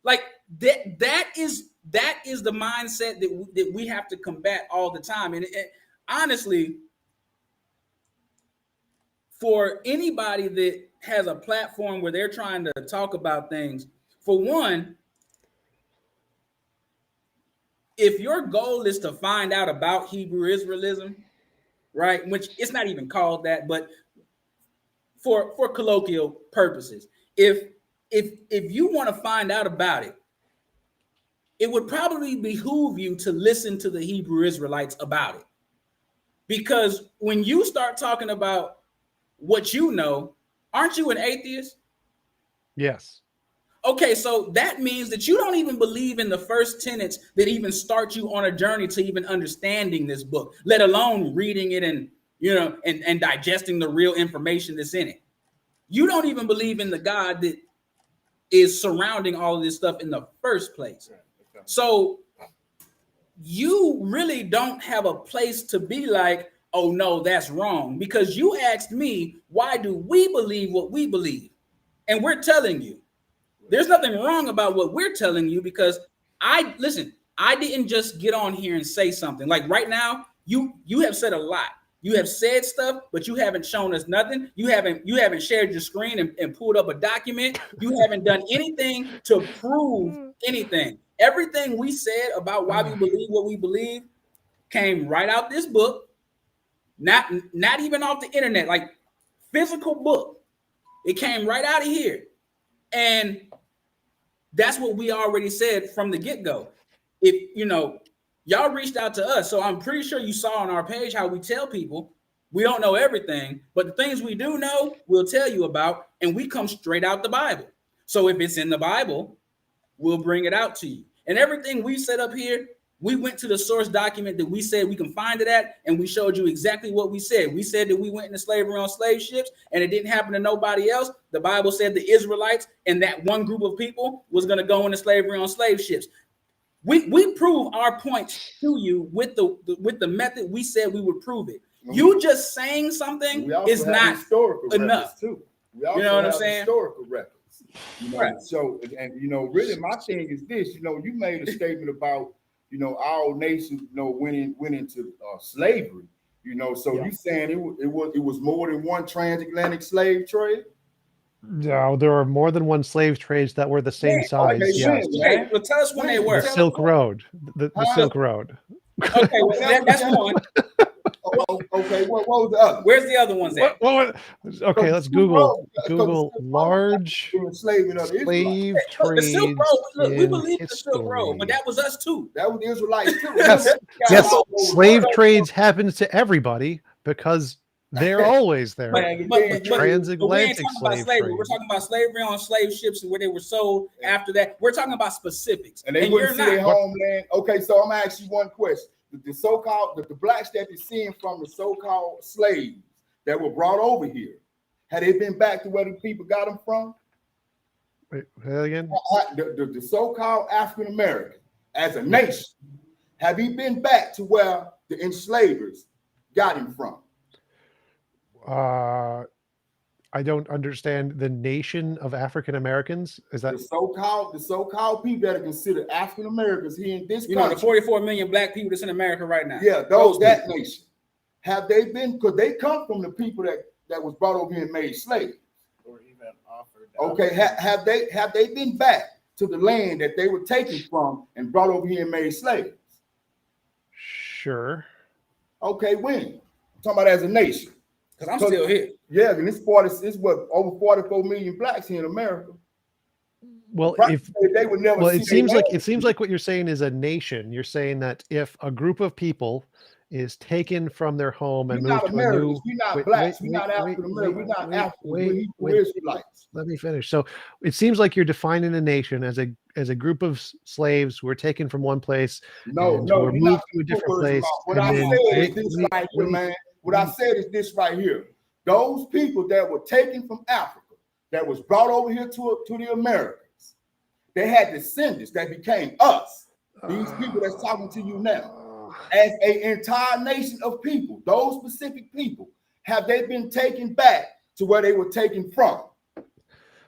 Like, that is the mindset that we have to combat all the time. And honestly, for anybody that has a platform where they're trying to talk about things, for one, if your goal is to find out about Hebrew Israelism, right, which it's not even called that, but for colloquial purposes, if you want to find out about it, it would probably behoove you to listen to the Hebrew Israelites about it. Because when you start talking about what you know, aren't you an atheist? Yes. Okay, so that means that you don't even believe in the first tenets that even start you on a journey to even understanding this book, let alone reading it and, you know, and digesting the real information that's in it. You don't even believe in the God that is surrounding all of this stuff in the first place. So you really don't have a place to be like, oh no, that's wrong. Because you asked me, why do we believe what we believe? And we're telling you. There's nothing wrong about what we're telling you, because I didn't just get on here and say something. Like right now, you have said a lot. You have said stuff, but you haven't shown us nothing. You haven't shared your screen and pulled up a document. You haven't done anything to prove anything. Everything we said about why we believe what we believe came right out this book, not even off the internet, like physical book. It came right out of here. And that's what we already said from the get-go. If y'all reached out to us, so I'm pretty sure you saw on our page how we tell people we don't know everything, but the things we do know, we'll tell you about, and we come straight out the Bible. So if it's in the Bible, we'll bring it out to you. And everything we set up here, we went to the source document that we said we can find it at, and we showed you exactly what we said. We said that we went into slavery on slave ships, and it didn't happen to nobody else. The Bible said the Israelites and that one group of people was going to go into slavery on slave ships. We prove our points to you with the method we said we would prove it. You just saying something is not enough. Too. We also you know what I'm have saying? Historical records. Right. So, and really, my thing is this. You made a statement about our nation, went into slavery. So you saying it was more than one transatlantic slave trade? No, there are more than one slave trades that were the same size. Yes. Okay, well, tell us when they were. The Silk Road. The Silk Road. Okay, well, that's one. Okay, what was the other? Where's the other ones at? Okay, let's Google large slave The trades Silk Road. Look, we believe in the Silk Road, but that was us too. That was the Israelites too. Yes, slave trades happens to everybody because they're always there. But Transatlantic slave trade. We're talking about slavery on slave ships and where they were sold after that. We're talking about specifics. And they wouldn't see their homeland. Okay, so I'm gonna ask you one question. The so-called the blacks that you're seeing from the so-called slaves that were brought over here, had they been back to where the people got them from? Wait, say that again? The so-called African American as a nation, have he been back to where the enslavers got him from? I don't understand the nation of African Americans. Is that the so-called people that are considered African Americans here in this country? The 44 million black people that's in America right now. Yeah, that nation. Have they been? Because they come from the people that was brought over here and made slaves, or even offered. Okay, have they been back to the land that they were taken from and brought over here and made slaves? Sure. Okay, when? I'm talking about as a nation. Because I'm still here. Yeah, and it's over 44 million blacks here in America. Well, Right? if They would never. well, see it seems like what you're saying is a nation. You're saying that if a group of people is taken from their home and we're moved not to a Americans. new, We're not wait, blacks. We're not African Americans. We're not Africans. We're Hebrew Israelites. let me finish. So it seems like you're defining a nation as a group of slaves who were taken from one place No, and no, who were you're not moved to a gonna put different words in my place. mouth. What And I then said is this right here, man. What I said is this right here. Those people that were taken from Africa, that was brought over here to the Americans, they had descendants that became us. These people that's talking to you now. As an entire nation of people, those specific people, have they been taken back to where they were taken from?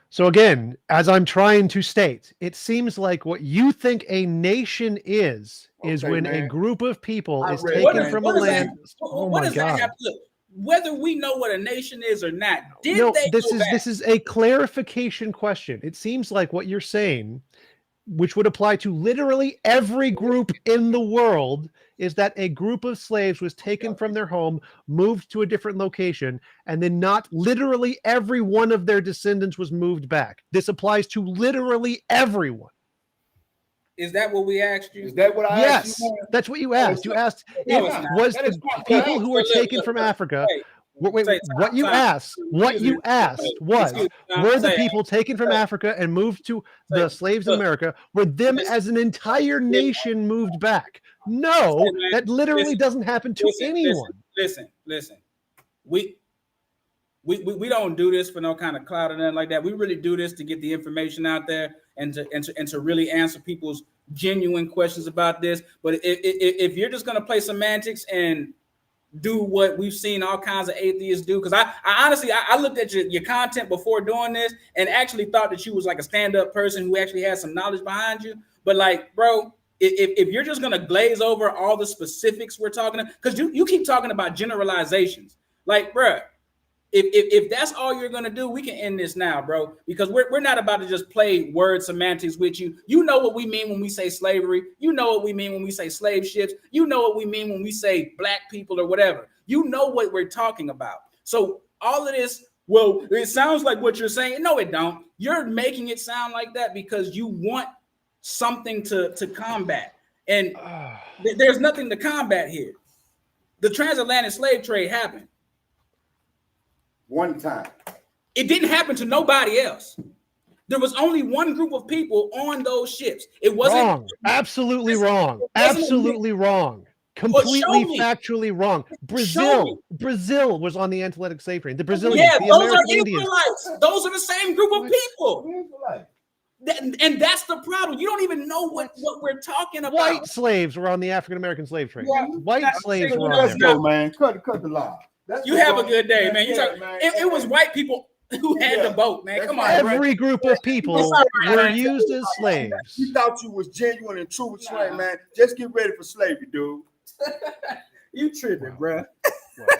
So again, as I'm trying to state, it seems like what you think a nation is Okay, when a man. group of people I is read taken that. from a What does that- land. Oh what my does that God. have to look? Whether we know what a nation is or not, did No, they this go back? is a clarification question. It seems like what you're saying, which would apply to literally every group in the world, is that a group of slaves was taken from their home, moved to a different location, and then not literally every one of their descendants was moved back. This applies to literally everyone. Is that what we asked you? Is that what I asked Yes, you? that's what you asked. You asked No, if it's not. was That the is not what I people asked. who were Look, taken look, from look. Africa. Wait, Wait, say what time, you time. asked, what you asked was, Excuse me, were the say- people taken from say- Africa and moved to the say, slaves in look, America, were them listen, as an entire nation moved back? No, Listen, man, that literally listen, doesn't happen to listen, anyone. Listen. We don't do this for no kind of clout or nothing like that. We really do this to get the information out there and to really answer people's genuine questions about this. But if you're just gonna play semantics and do what we've seen all kinds of atheists do, because I honestly looked at your content before doing this and actually thought that you was like a stand-up person who actually had some knowledge behind you. But like, bro, if you're just gonna glaze over all the specifics we're talking about, because you keep talking about generalizations, like, bro. If that's all you're gonna do, we can end this now, bro. Because we're not about to just play word semantics with you. You know what we mean when we say slavery. You know what we mean when we say slave ships. You know what we mean when we say black people or whatever. You know what we're talking about. So all of this, well, it sounds like what you're saying. No, it don't. You're making it sound like that because you want something to combat, and there's nothing to combat here. The transatlantic slave trade happened. One time. It didn't happen to nobody else. There was only one group of people on those ships. It wasn't Wrong. Absolutely wrong. It wasn't Absolutely wrong. Well, Completely show me. factually wrong. Show me. Brazil was on the Atlantic slave train. The Brazilians, Yeah, the those American are Indians. Israelites. Those are the same group of people. And that's the problem. You don't even know what we're talking about. White slaves were on the African American slave trade. Yeah. White slaves were on Let's there. go, man. Cut the line. You have a good day, man. Yeah, man. It was white people who had the boat, man. Come on, Every group of people It's all right, were man. used as slaves. You thought you was genuine and true with slavery, man. Just get ready for slavery, dude. You tripping, bro.